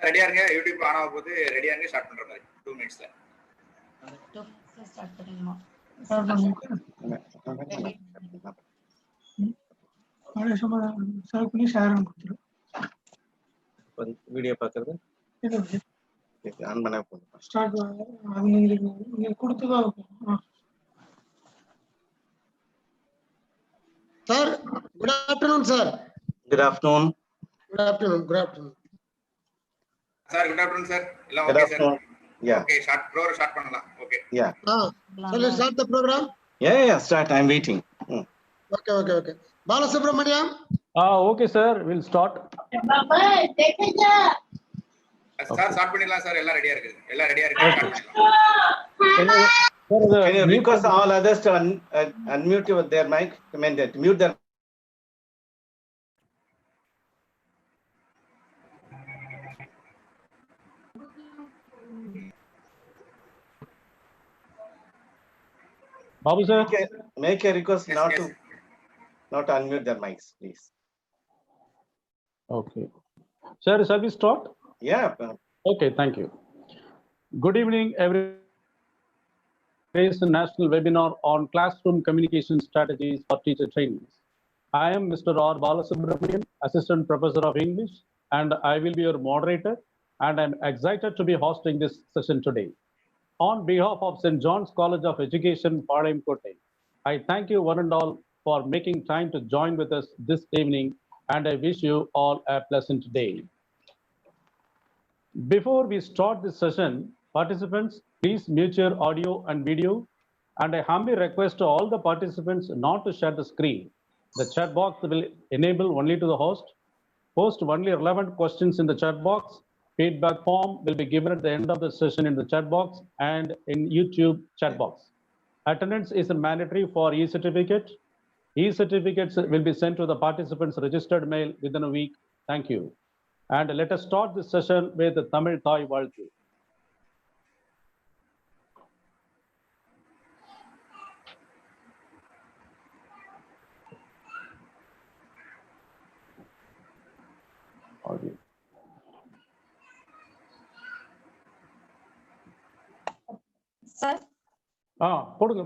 ரெடியா இருங்க. YouTube on ஆக போகுது. ரெடியா இருங்க. ஸ்டார்ட் பண்ற மாதிரி 2 மினிட்ஸ்ல. ஸ்டார்ட் பண்ணிடலாம். ஸ்டார்ட் பண்ணி ஷேர் கொடுத்துரு. வீடியோ பார்க்கறது ஆன் பண்ணா போதும். ஸ்டார்ட் அது நீங்க கொடுத்துதான் இருக்கும். Sir, good afternoon, sir. Good afternoon. Good afternoon. Good afternoon. Sir, good afternoon, sir. Hello, okay, sir. Yeah. Okay, program start பண்ணலாம். Okay. Yeah. Shall we start the program? Yeah. Start. I'm waiting. Okay. Balasubramaniam. Okay, sir. We'll start. Sir, start பண்ணிடலாம் sir. எல்லாம் ரெடியா இருக்கு. Start பண்ணலாம். Can you request all others to unmute their mic? I mean, mute their. Babu sir, Make a request Yes, not yes. to unmute their mics, please. okay. Sir, shall we start? Yeah. Okay, thank you. Good evening, everyone. Today's national webinar on classroom communication strategies for teacher trainees. I am Mr. R. Balasubramanian, Assistant Professor of English, and I will be your moderator, and I'm excited to be hosting this session today. On behalf of St. John's College of Education, Palayamkottai, I thank you one and all for making time to join with us this evening, and I wish you all a pleasant day. Before we start this session, participants, please mute your audio and video, and I humbly request to all the participants not to share the screen. The chat box will enable only to the host. Post only relevant questions in the chat box. Feedback form will be given at the end of the session in the chat box and in YouTube chat box. Attendance is mandatory for e-certificate. E-certificates will be sent to the participants' registered mail within a week. Thank you. And let us start this session with the Tamil Thai Valthu. Sir. போடுங்க.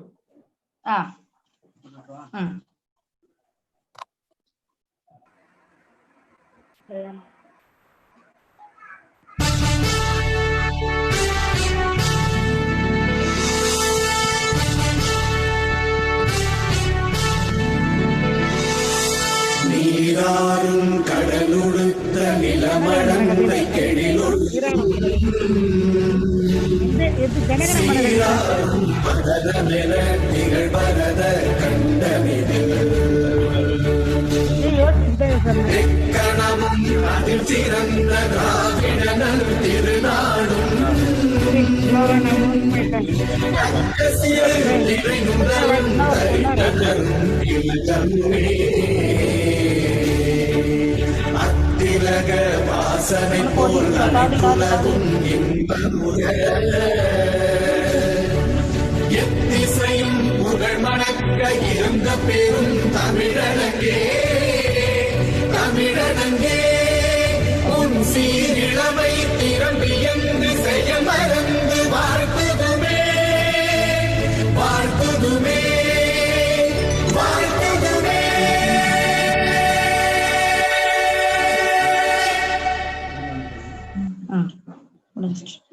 நீராறும் கடலுடுத்த நிலமடமுறை கெழிலொழும் சீராறும் பதரமென திகழ்பரத கண்டமிதில் எக்கணமும் அதில் சிறந்த திராவிடனல் திருநாடும் அத்திலக வாசனை போல் அனைத்துலகும் இன்பமுக எத்திசையும் புகழ் மணக்க இருந்த பெரும் தமிழனங்கே உன் சீரிழமை திறம்பி என்று செய்ய மறந்து வாழ்த்துதுமே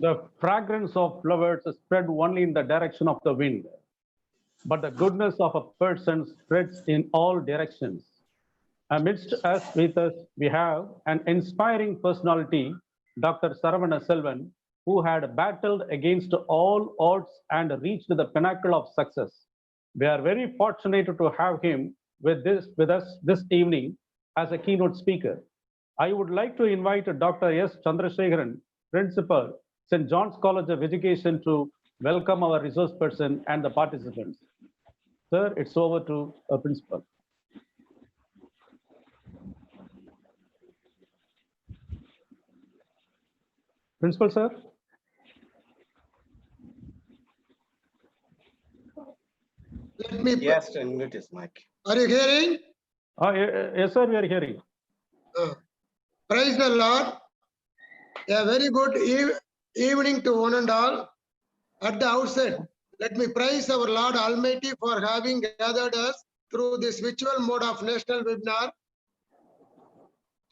The fragrance of flowers is spread only in the direction of the wind, but the goodness of a person spreads in all directions. Amidst us, with us, we have an inspiring personality, Dr. Saravana Selvan, who had battled against all odds and reached the pinnacle of success. We are very fortunate to have him with us this evening as a keynote speaker. I would like to invite Dr. S. Chandrasekharan, Principal, St. John's College of Education, to welcome our resource person and the participants. Sir, it's over to a principal. Principal, sir. Let me. Yes, unmute his mic. Are you hearing? Yes, sir, we are hearing. Praise the Lord. A very good evening to one and all. At the outset, let me praise our Lord Almighty for having gathered us through this virtual mode of national webinar.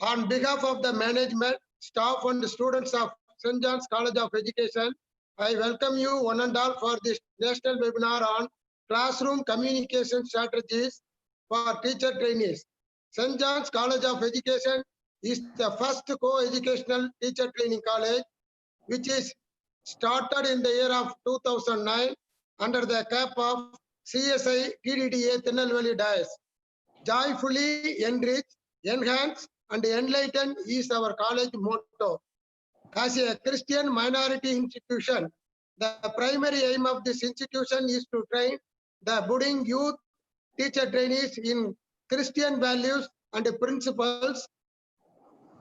On behalf of the management, staff and students of St. John's College of Education, I welcome you one and all for this national webinar on classroom communication strategies for teacher trainees. St. John's College of Education is the first co-educational teacher training college which is started in the year of 2009 under the cap of CSI TDDA Tirunelveli Dias. Joyfully enrich, enhance and enlighten is our college motto. As a Christian minority institution, the primary aim of this institution is to train the budding youth teacher trainees in Christian values and principles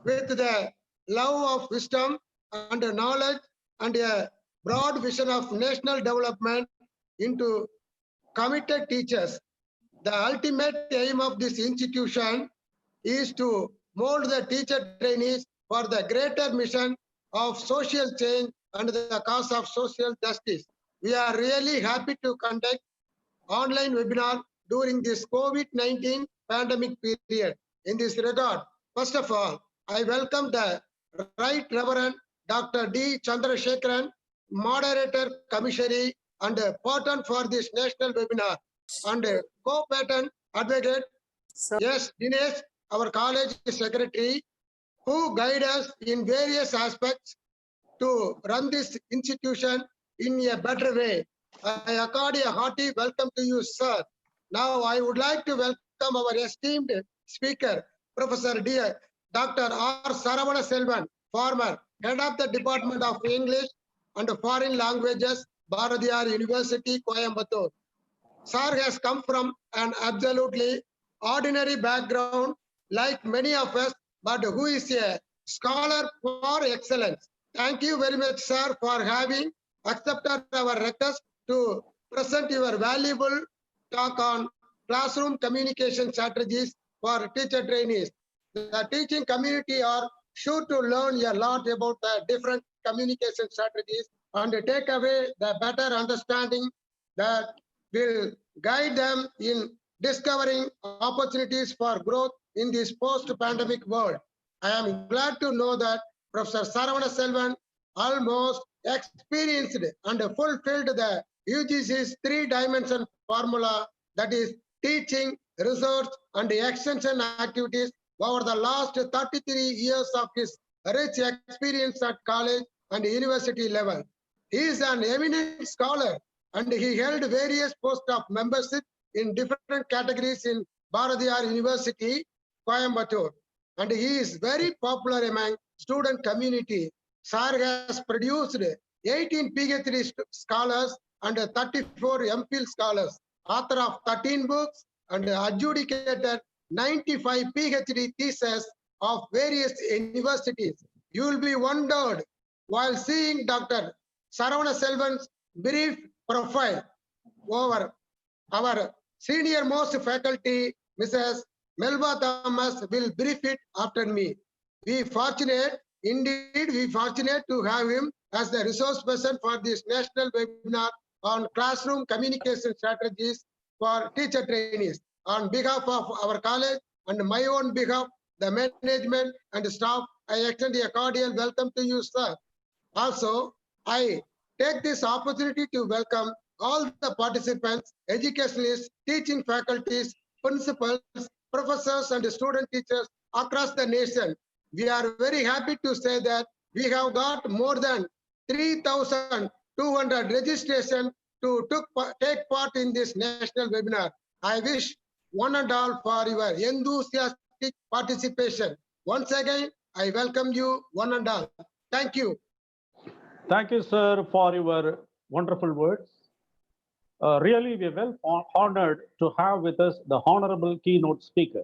with the love of wisdom and knowledge and a broad vision of national development into committed teachers. The ultimate aim of this institution is to mold the teacher trainees for the greater mission of social change and the cause of social justice. We are really happy to conduct online webinar during this COVID-19 pandemic period. In this regard, first of all, I welcome the Right Reverend Dr. D. Chandrasekharan, moderator, commissary, and patron for this national webinar, and co-patron advocate, yes, Dinesh, our college secretary, who guide us in various aspects to run this institution in a better way. I accord a hearty welcome to you, sir. Now, I would like to welcome our esteemed speaker, Professor Dr. R. Saravana Selvan, former head of the Department of English and Foreign Languages, Bharatiyar University, Coimbatore. Sir has come from an absolutely ordinary background, like many of us, but who is a scholar for excellence. Thank you very much, sir, for having accepted our request to present your valuable talk on classroom communication strategies for teacher trainees. The teaching community are sure to learn a lot about the different communication strategies and take away the better understanding that will guide them in discovering opportunities for growth in this post-pandemic world. I am glad to know that Professor Saravana Selvan almost experienced and fulfilled the UGC's 3-dimension formula, that is teaching, research and extension activities over the last 33 years of his rich experience at college and university level. He is an eminent scholar and he held various posts of membership in different categories in Bharatiyar University, Coimbatore. And he is very popular among student community. Sir has produced 18 PhD scholars and 34 MPhil scholars, author of 13 books and adjudicated 95 PhD theses of various universities. You will be wondered while seeing Dr. Saravana Selvan's brief profile over our senior most faculty, Mrs. Melba Thomas, will brief it after me. We fortunate to have him as the resource person for this national webinar on classroom communication strategies for teacher trainees. On behalf of our college and my own behalf, the management and staff, I extend a cordial welcome to you, sir. Also, I take this opportunity to welcome all the participants, educationalists, teaching faculties, principals, professors and student teachers across the nation. We are very happy to say that we have got more than 3,200 registration to take part in this national webinar. I wish one and all for your enthusiastic participation. Once again, I welcome you one and all. Thank you. Thank you, sir, for your wonderful words. Really, we are well honored to have with us the honorable keynote speaker.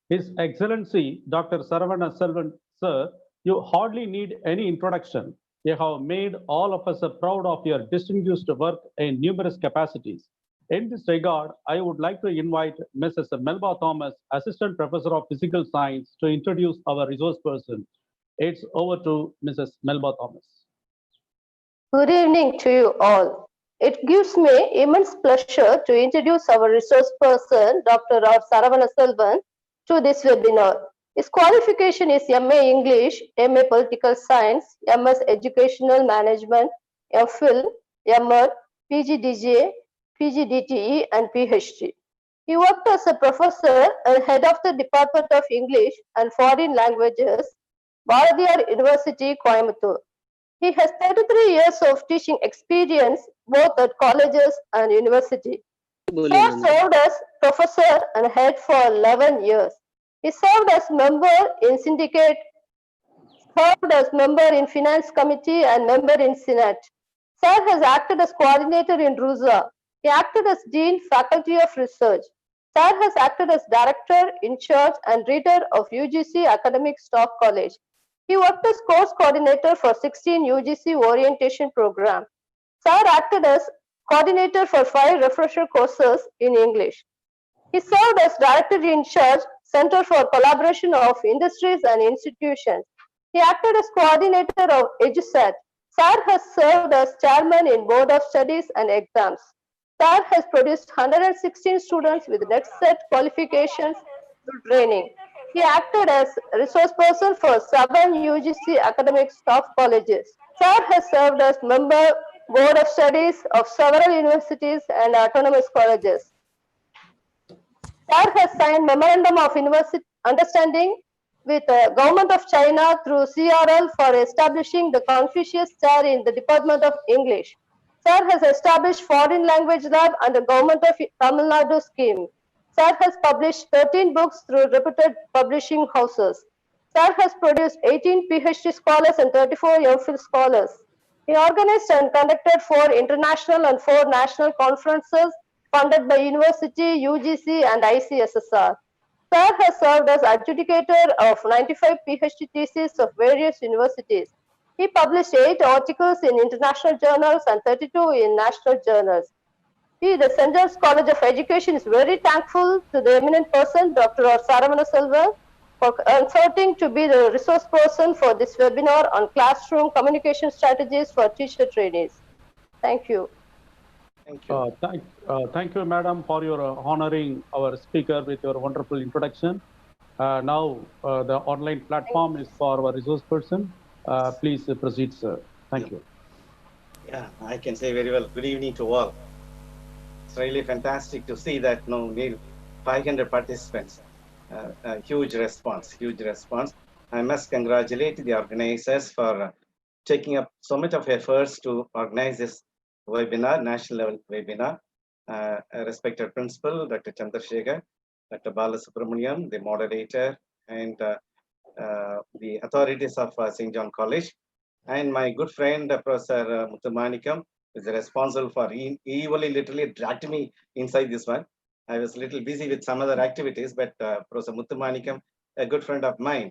His Excellency, Dr. Saravana Selvan, sir, you hardly need any introduction. You have made all of us proud of your distinguished work in numerous capacities. In this regard, I would like to invite Mrs. Melba Thomas, Assistant Professor of Physical Science, to introduce our resource person. It's over to Mrs. Melba Thomas. Good evening to you all. It gives me immense pleasure to introduce our resource person, Dr. R. Saravana Selvan, to this webinar. His qualification is MA English, MA Political Science, MS Educational Management, MPhil, MR, PGDJ, PGDTE, and PhD. He worked as a professor and head of the Department of English and Foreign Languages, Bharatiyar University, Coimbatore. He has 33 years of teaching experience both at colleges and university. He has served as professor and head for 11 years. He served as member in syndicate, served as member in finance committee and member in Senate. Sir has acted as coordinator in RUSA. He acted as dean, faculty of research. Sir has acted as director, in charge and reader of UGC Academic Staff College. He worked as course coordinator for 16 UGC orientation program. Sir acted as coordinator for 5 refresher courses in English. He served as director in charge, Center for Collaboration of Industries and Institutions. He acted as coordinator of EduSat. Sir has served as chairman in Board of Studies and Exams. Sir has produced 116 students with next set qualifications through training. He acted as resource person for 7 UGC academic staff colleges. Sir has served as member Board of Studies of several universities and autonomous colleges. Sir has signed Memorandum of Understanding with the Government of China through CRL for establishing the Confucius Chair in the Department of English. Sir has established Foreign Language Lab under Government of Tamil Nadu scheme. Sir has published 13 books through reputed publishing houses. Sir has produced 18 PhD scholars and 34 MPhil scholars. He organized and conducted 4 international and 4 national conferences funded by University, UGC and ICSSR. Sir has served as adjudicator of 95 PhD theses of various universities. He published 8 articles in international journals and 32 in national journals. The St. John's College of Education is very thankful to the eminent person, Dr. R. Saravana Selvan, for consulting to be the resource person for this webinar on classroom communication strategies for teacher trainees. Thank you. Thank you. Thank you, madam, for your honoring our speaker with your wonderful introduction. Now, the online platform is for our resource person. Please proceed, sir. Thank you. Yeah, I can say very well. Good evening to all. It's really fantastic to see that nearly 500 participants. A huge response, huge response. I must congratulate the organizers for taking up so much of efforts to organize this webinar, national level webinar. Respected principal, Dr. Chandrasekhar, Dr. Balasubramaniam, the moderator, and the authorities of St. John College, and my good friend, Professor Muthumanikam, is responsible for evilly literally dragged me inside this one. I was a little busy with some other activities, but Professor Muthumanikam, a good friend of mine,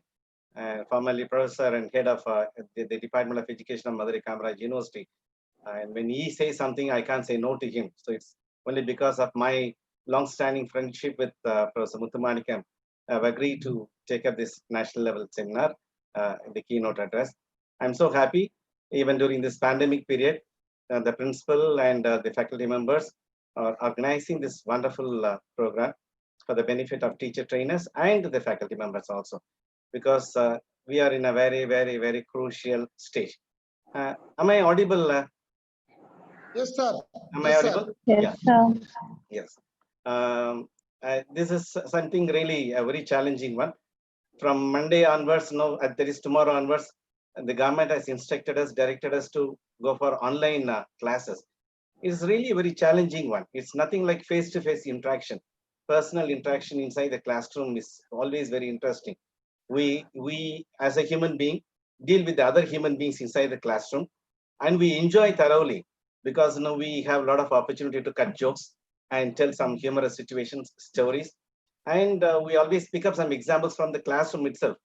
formerly professor and head of the Department of Education of Madurai Kamaraj University. And when he says something, I can't say no to him. So it's only because of my long-standing friendship with Professor Muthumanikam, I've agreed to take up this national level seminar, the keynote address. I'm so happy, even during this pandemic period, the principal and the faculty members are organizing this wonderful program for the benefit of teacher trainers and the faculty members also, because we are in a very, very, very crucial stage. Am I audible? Yes, sir. Am Yes, I sir. audible? Yes, sir. Yes. This is something really a very challenging one. From Monday onwards, that is tomorrow onwards, the government has instructed us, directed us to go for online classes. It's really a very challenging one. It's nothing like face-to-face interaction. Personal interaction inside the classroom is always very interesting. We as a human being deal with the other human beings inside the classroom, and we enjoy thoroughly because we have a lot of opportunity to cut jokes and tell some humorous situations, stories, and we always pick up some examples from the classroom itself.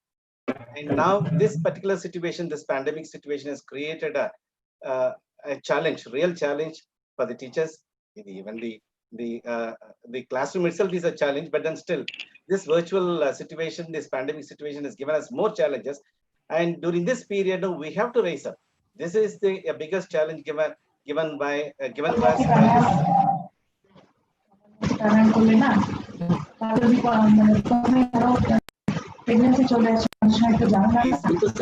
And now this particular situation, this pandemic situation, has created a challenge, real challenge for the teachers, even the the classroom itself is a challenge, but then still this virtual situation, this pandemic situation has given us more challenges. And during this period, we have to raise up. This is the biggest challenge given to us by this.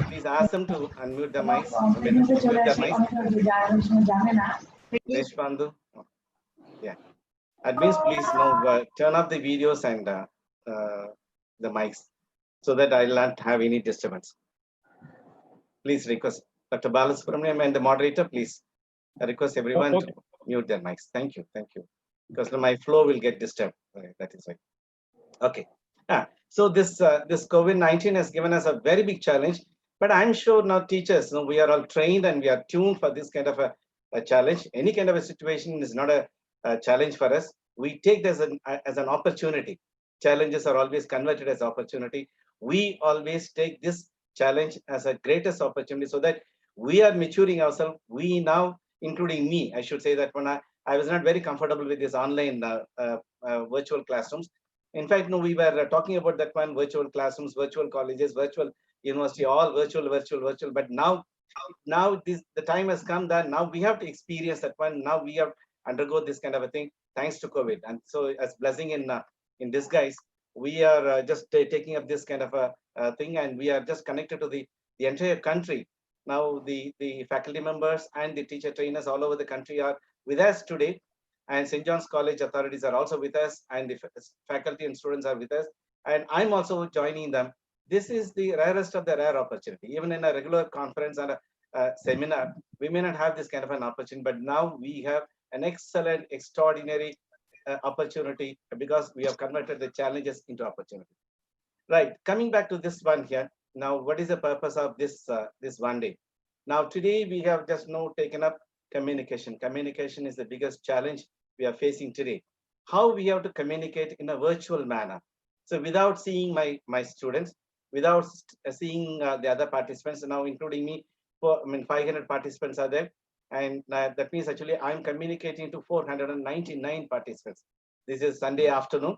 Please ask them to unmute the mics. Deshpandu. Yeah. Admins, please now turn off the videos and the mics so that I will not have any disturbance. Please request Dr. Balasubramaniam and the moderator, please request everyone to mute their mics. Thank you. Thank you. Because my flow will get disturbed. That is right. Okay. So this COVID-19 has given us a very big challenge, but I'm sure now teachers, we are all trained and we are tuned for this kind of a challenge. Any kind of a situation is not a challenge for us. We take this as an opportunity. Challenges are always converted as opportunity. We always take this challenge as a greatest opportunity so that we are maturing ourselves. We now, including me, I should say that when I was not very comfortable with this online virtual classrooms. In fact, we were talking about that one, virtual classrooms, virtual colleges, virtual university, all virtual. But now the time has come that now we have to experience that one. Now we have undergo this kind of a thing thanks to COVID. And so as blessing in disguise, we are just taking up this kind of a thing, and we are just connected to the entire country. Now the faculty members and the teacher trainers all over the country are with us today. And St. John's College authorities are also with us, and the faculty and students are with us. And I'm also joining them. This is the rarest of the rare opportunity. Even in a regular conference and a seminar, we may not have this kind of an opportunity, but now we have an excellent, extraordinary opportunity because we have converted the challenges into opportunity. Right, coming back to this one here. Now, what is the purpose of this one day? Now, today we have just taken up communication. Communication is the biggest challenge we are facing today. How we have to communicate in a virtual manner. So without seeing my students, without seeing the other participants, now including me, 500 participants are there. And that means actually I'm communicating to 499 participants. This is Sunday afternoon.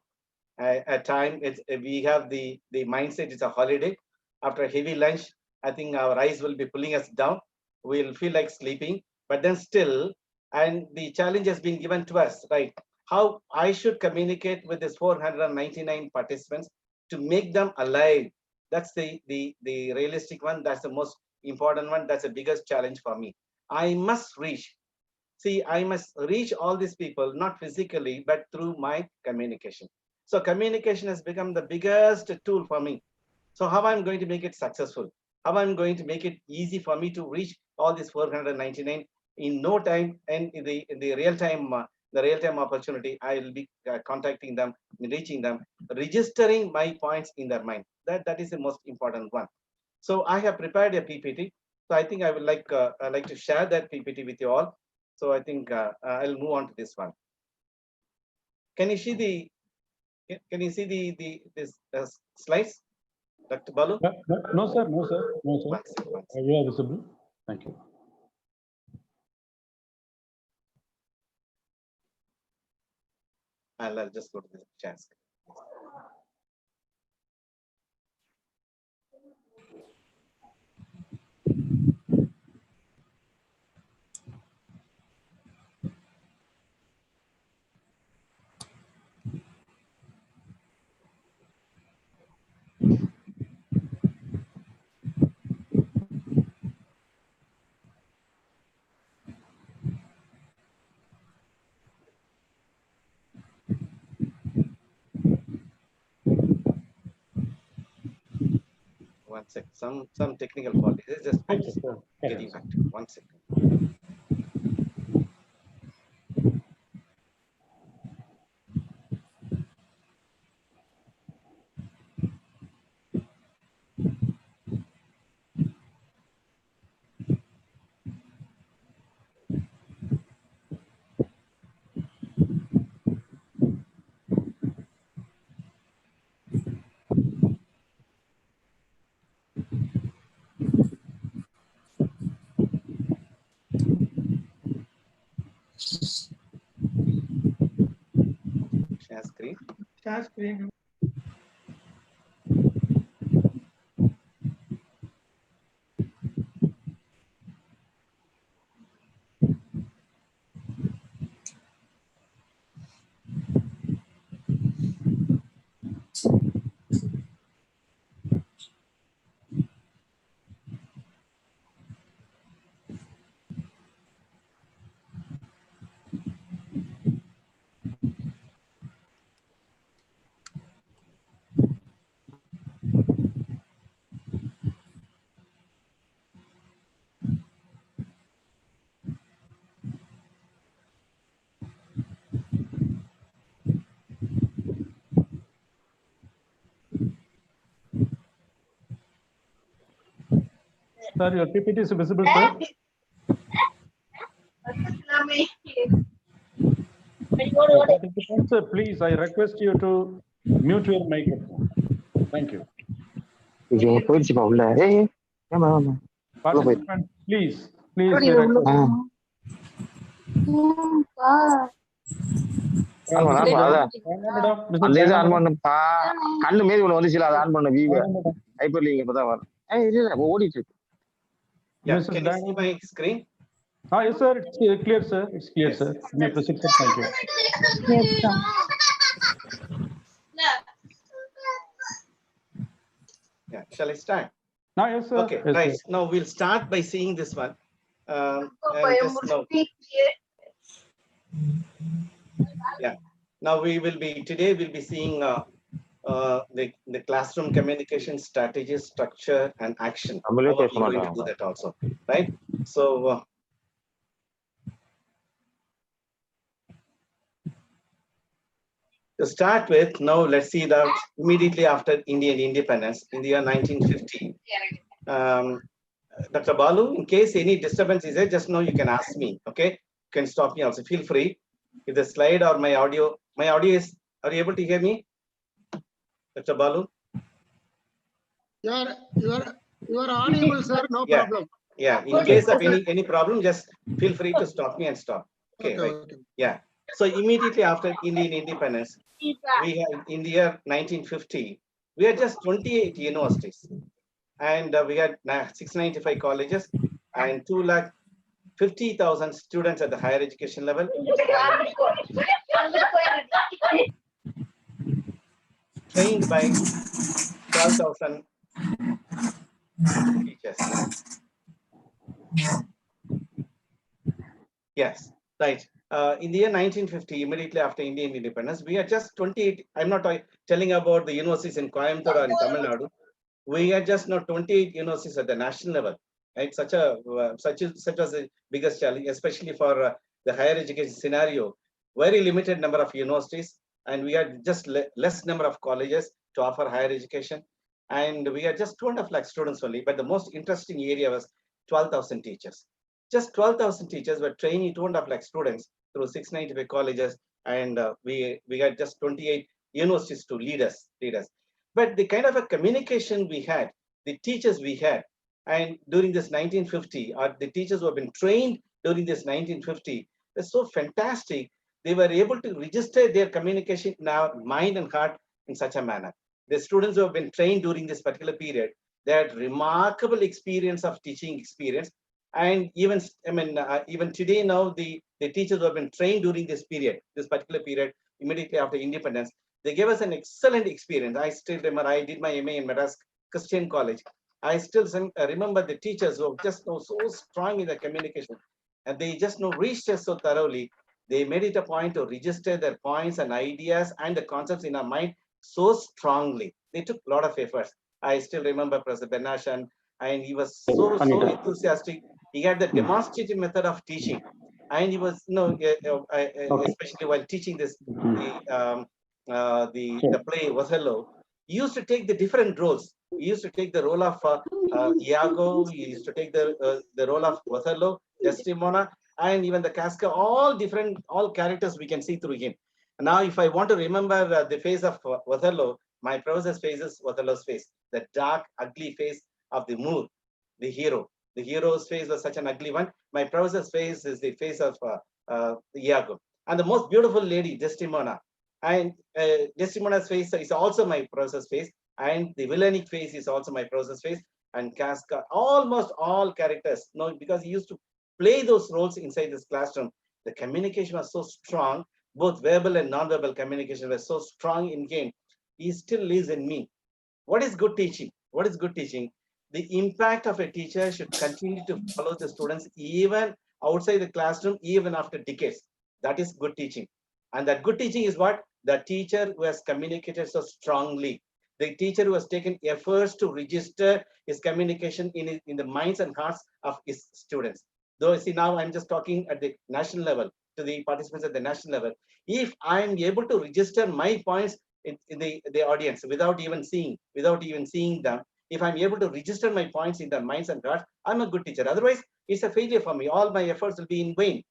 At time, we have the mindset, it's a holiday. After a heavy lunch, I think our eyes will be pulling us down. We'll feel like sleeping. But then still, and the challenge has been given to us, right? How I should communicate with this 499 participants to make them alive. That's the realistic one. That's the most important one. That's the biggest challenge for me. I must reach. See, I must reach all these people, not physically, but through my communication. So communication has become the biggest tool for me. So how I'm going to make it successful? How I'm going to make it easy for me to reach all these 499 in no time, and in the real time opportunity, I will be contacting them, reaching them, registering my points in their mind. That is the most important one. So I have prepared a PPT. So I think I would like to share that PPT with you all. So I think I'll move on to this one. Can you see this slides, Dr. Balu? No, sir. No, sir. One second. You are visible. Thank you. I'll just go to the chat. One second. Some technical fault. It's just getting back to 1 second. Share screen. Sir, your PPT is visible, sir. Sir, please, I request you to mute your microphone. Thank you. போயிடுச்சுப்பா உள்ள ஏய் ஏமா Participants, please அந்த இது on பண்ணுப்பா கண்ணு மீறி ஒண்ணு வந்துச்சுல அதை ஆன் பண்ண வீவ ஹைப்பர் லிங்க் இப்பதான் வரும் இல்ல ஓடிட்டு இருக்கு. Yeah, can you see my screen? Yes, sir. It's clear, sir. It's clear, sir. May proceed, sir. Thank you. Yes, sir. Yeah, shall I start? Yes, sir. Okay, Yes, right. sir. Now we'll start by seeing this one. Just now. Yeah. Now today we'll be seeing the classroom communication strategy, structure, and action. How are we going to do that also, right? So, to start with, now let's see that immediately after Indian independence in the year 1950. Dr. Balu, in case any disturbance is there, just now you can ask me, okay? You can stop me also, feel free. If the slide or my audio is, are you able to hear me? Dr. Balu? You are audible, sir, no problem. Yeah, in case of any problem, just feel free to stop me and stop. Okay, right. Okay. Yeah. So immediately after Indian independence, we had in the year 1950, we had just 28 universities. And we had 695 colleges and 250,000 students at the higher education level. Trained by 12,000 teachers. Yes, right. In the year 1950, immediately after Indian independence, we had just 28. I'm not telling about the universities in Coimbatore or in Tamil Nadu. We had just not 28 universities at the national level. Right, such was the biggest challenge, especially for the higher education scenario. Very limited number of universities, and we had just less number of colleges to offer higher education, and we had just 2.5 lakh students only. But the most interesting area was 12,000 teachers. Just 12,000 teachers were training 2.5 lakh students through 695 colleges, and we had just 28 universities to lead us. But the kind of a communication we had, the teachers we had, and during this 1950, or the teachers who have been trained during this 1950, were so fantastic. They were able to register their communication in our mind and heart in such a manner. The students who have been trained during this particular period, they had remarkable experience of teaching experience. And even today now, the teachers who have been trained during this particular period, immediately after independence, they gave us an excellent experience. I still remember, I did my MA in Madras Christian College. I still remember the teachers who just know so strong in the communication, and they just know reached us so thoroughly. They made it a point to register their points and ideas and the concepts in our mind so strongly. They took a lot of efforts. I still remember Professor Benashan, and he was so enthusiastic. He had the demonstrative method of teaching, and he was, especially while teaching this, the play Othello, he used to take the different roles. He used to take the role of Iago. He used to take the role of Othello, Desdemona, and even the Casca. All characters we can see through him. Now, if I want to remember the face of Othello, my professor's face is Othello's face, the dark, ugly face of the Moor, the hero. The hero's face was such an ugly one. My professor's face is the face of Iago. And the most beautiful lady, Desdemona. And Desdemona's face is also my process face, and the villainic face is also my process face, and Casca, almost all characters. No, because he used to play those roles inside this classroom. The communication was so strong, both verbal and non-verbal communication was so strong in game. He still lives in me. What is good teaching? What is good teaching? The impact of a teacher should continue to follow the students even outside the classroom, even after decades. That is good teaching. And that good teaching is what? The teacher who has communicated so strongly. The teacher who has taken efforts to register his communication in the minds and hearts of his students. Though, see, now I'm just talking at the national level, to the participants at the national level. If I'm able to register my points in the audience without even seeing them, if I'm able to register my points in their minds and hearts, I'm a good teacher. Otherwise, it's a failure for me. All my efforts will be in vain.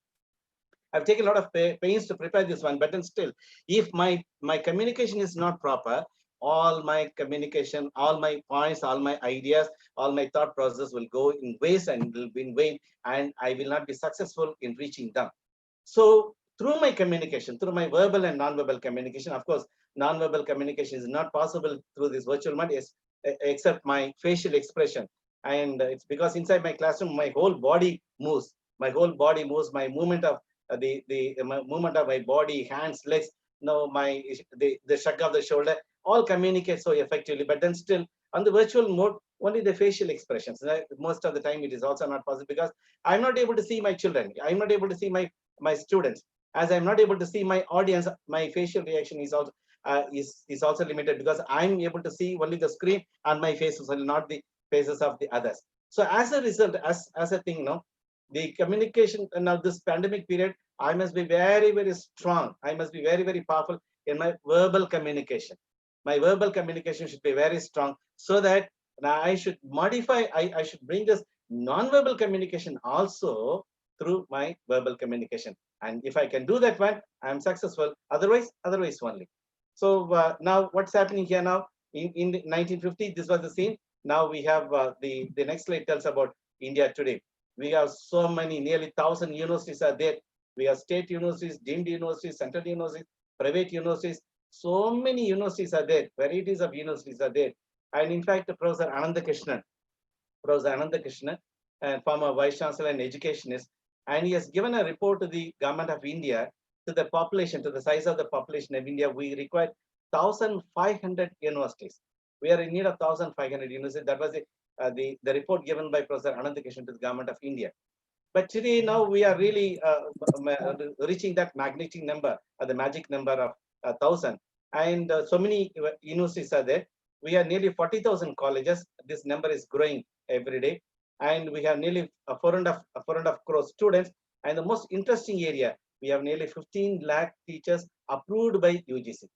I've taken a lot of pains to prepare this one, but then still, if my communication is not proper, all my communication, all my points, all my ideas, all my thought process will go in waste and will be in vain, and I will not be successful in reaching them. So through my communication, through my verbal and non-verbal communication, of course, non-verbal communication is not possible through this virtual mode, except my facial expression. And it's because inside my classroom, my whole body moves. My whole body moves. My movement of my movement of my body, hands, legs, the shrug of the shoulder, all communicate so effectively. But then still, on the virtual mode, only the facial expressions. Most of the time, it is also not possible because I'm not able to see my children. I'm not able to see my students. As I'm not able to see my audience, my facial reaction is also limited because I'm able to see only the screen and my faces, and not the faces of the others. So as a result, as a thing, the communication now this pandemic period, I must be very, very strong. I must be very, very powerful in my verbal communication. My verbal communication should be very strong so that I should modify, I should bring this non-verbal communication also through my verbal communication. And if I can do that one, I'm successful. Otherwise only. So now what's happening here now? In the 1950, this was the scene. Now we have the next slide tells about India today. We have so many, nearly 1,000 universities are there. We have state universities, deemed universities, central universities, private universities. So many universities are there. Varieties of universities are there. And in fact, Professor Ananda Krishnan, former Vice Chancellor and educationist, and he has given a report to the government of India, to the population, to the size of the population of India. We require 1,500 universities. We are in need of 1,500 universities. That was the report given by Professor Ananda Krishnan to the government of India. But today, now we are really reaching that magnetic number, the magic number of 1,000. And so many universities are there. We have nearly 40,000 colleges. This number is growing every day. And we have nearly 4.5 crore students. And the most interesting area, we have nearly 15 lakh teachers approved by UGC.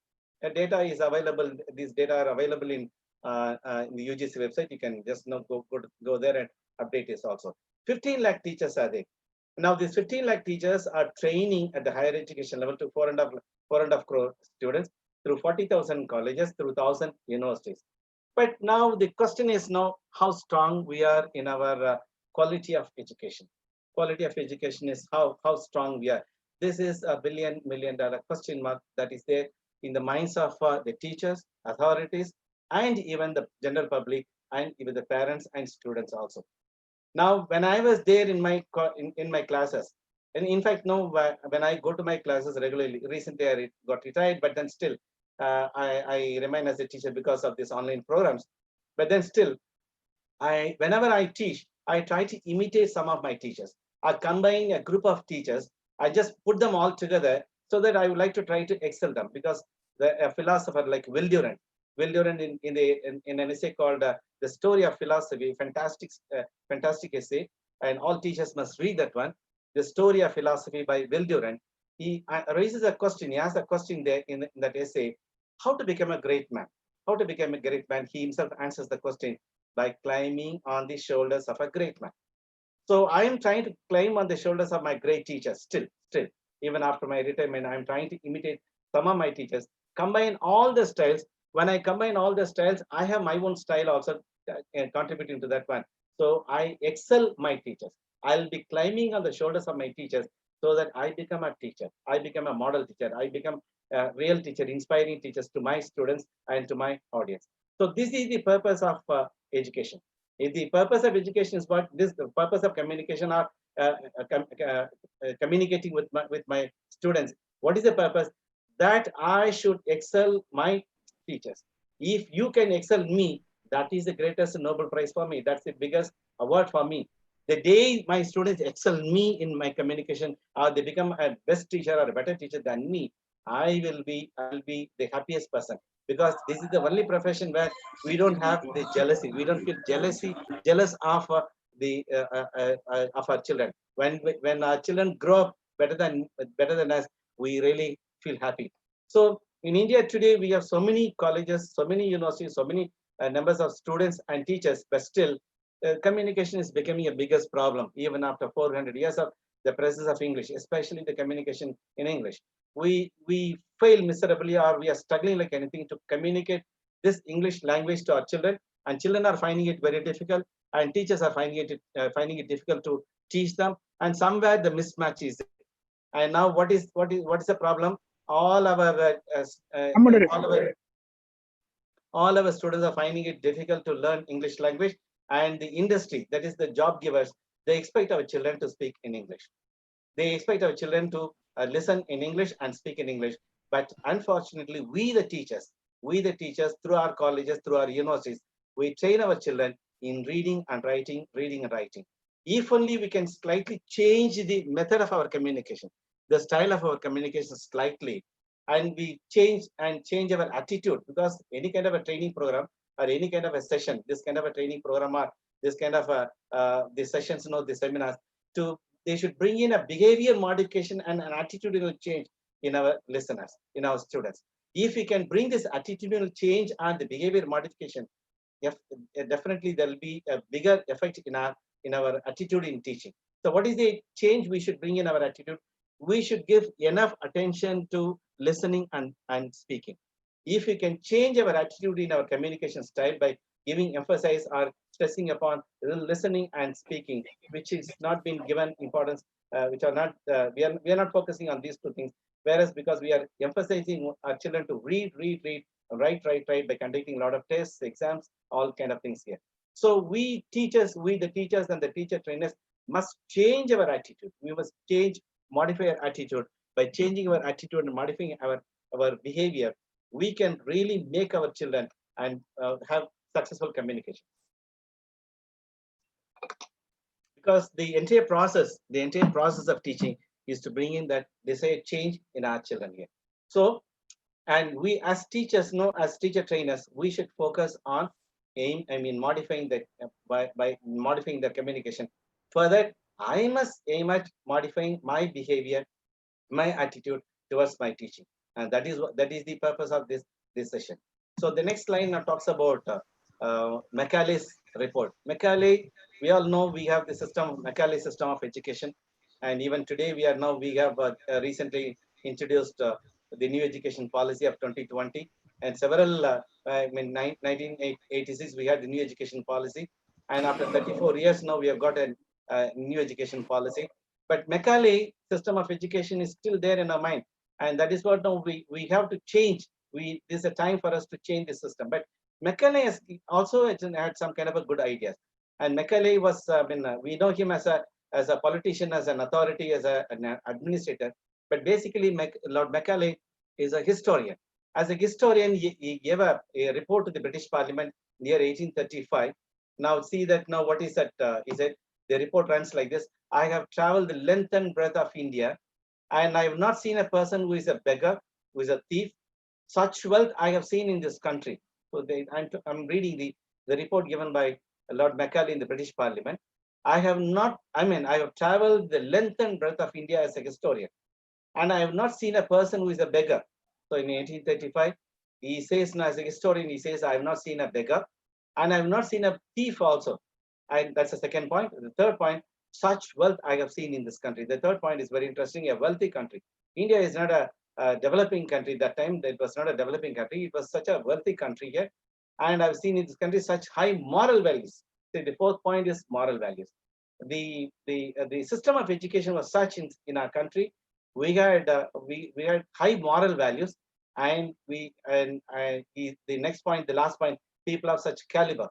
The data is available. These data are available in the UGC website. You can just go there and update this also. 15 lakh teachers are there. Now, these 15 lakh teachers are training at the higher education level to 4.5 crore students through 40,000 colleges, through 1,000 universities. But now the question is now how strong we are in our quality of education. Quality of education is how strong we are. This is a $1 million question mark that is there in the minds of the teachers, authorities, and even the general public, and even the parents and students also. Now, when I was there in my classes, and in fact, no, when I go to my classes regularly, recently I got retired, but then still, I remain as a teacher because of these online programs. But then still, whenever I teach, I try to imitate some of my teachers. I combine a group of teachers. I just put them all together so that I would like to try to excel them, because a philosopher like Will Durant in an essay called The Story of Philosophy, fantastic essay, and all teachers must read that one. The Story of Philosophy by Will Durant. He raises a question. He asks a question there in that essay: how to become a great man? How to become a great man? He himself answers the question by climbing on the shoulders of a great man. So I am trying to climb on the shoulders of my great teachers. Still, even after my retirement, I'm trying to imitate some of my teachers. Combine all the styles. When I combine all the styles, I have my own style also contributing to that one. So I excel my teachers. I'll be climbing on the shoulders of my teachers so that I become a teacher. I become a model teacher. I become real teacher, inspiring teachers to my students and to my audience. So this is the purpose of education. If the purpose of education is what this, the purpose of communication or communicating with my students. What is the purpose? That I should excel my teachers. If you can excel me, that is the greatest Nobel Prize for me. That's the biggest award for me. The day my students excel me in my communication, or they become a best teacher or a better teacher than me, I will be the happiest person, because this is the only profession where we don't have the jealousy. We don't feel jealous of of our children. When our children grow up better than us, we really feel happy. So in India today, we have so many colleges, so many universities, so many numbers of students and teachers, but still communication is becoming a biggest problem, even after 400 years of the presence of English, especially the communication in English. We fail miserably, or we are struggling like anything to communicate this English language to our children, and children are finding it very difficult, and teachers are finding it difficult to teach them, and somewhere the mismatch is there. And now what is the problem? All our all our students are finding it difficult to learn English language, and the industry, that is the job givers, they expect our children to speak in English. They expect our children to listen in English and speak in English. But unfortunately, we the teachers through our colleges, through our universities, we train our children in reading and writing. If only we can slightly change the method of our communication, the style of our communication slightly, and we change our attitude, because any kind of a training program or any kind of a session, this kind of a training program or this kind of the sessions, the seminars, they should bring in a behavior modification and an attitudinal change in our listeners, in our students. If we can bring this attitudinal change and the behavior modification, definitely there will be a bigger effect in our attitude in teaching. So what is the change we should bring in our attitude? We should give enough attention to listening and speaking. If we can change our attitude in our communication style by giving emphasis or stressing upon listening and speaking, which is not been given importance, which are not we are not focusing on these two things. Whereas because we are emphasizing our children to read, write by conducting a lot of tests, exams, all kind of things here. So we the teachers and the teacher trainers must change our attitude. We must modify our attitude. By changing our attitude and modifying our behavior, we can really make our children and have successful communication. Because the entire process of teaching is to bring in that desired change in our children here. So, and we as teachers, as teacher trainers, we should focus on modifying the by modifying the communication. For that, I must aim at modifying my behavior, my attitude towards my teaching, and that is the purpose of this session. So the next line now talks about Macaulay's report. Macaulay, we all know we have the Macaulay system of education, and even today we have recently introduced the new education policy of 2020, and several 1986 we had the new education policy, and after 34 years now we have got a new education policy. But Macaulay system of education is still there in our mind, and that is what now we have to change. This is a time for us to change the system. But Macaulay has also had some kind of a good ideas, and Macaulay was we know him as a politician, as an authority, as an administrator. But basically, Lord Macaulay is a historian. As a historian, he gave a report to the British Parliament near 1835. Now see that now what is that? Is it the report runs like this: I have traveled the length and breadth of India, and I have not seen a person who is a beggar, who is a thief. Such wealth I have seen in this country. So I'm reading the report given by Lord Macaulay in the British Parliament. I have traveled the length and breadth of India as a historian, and I have not seen a person who is a beggar. So in 1835, he says, now as a historian, he says, I have not seen a beggar, and I have not seen a thief also. And that's the second point. The third point, such wealth I have seen in this country. The third point is very interesting, a wealthy country. India is not a developing country. That time, it was not a developing country. It was such a wealthy country here. And I've seen in this country such high moral values. So the fourth point is moral values. The system of education was such in our country, we had high moral values, and the next point, the last point, people of such caliber.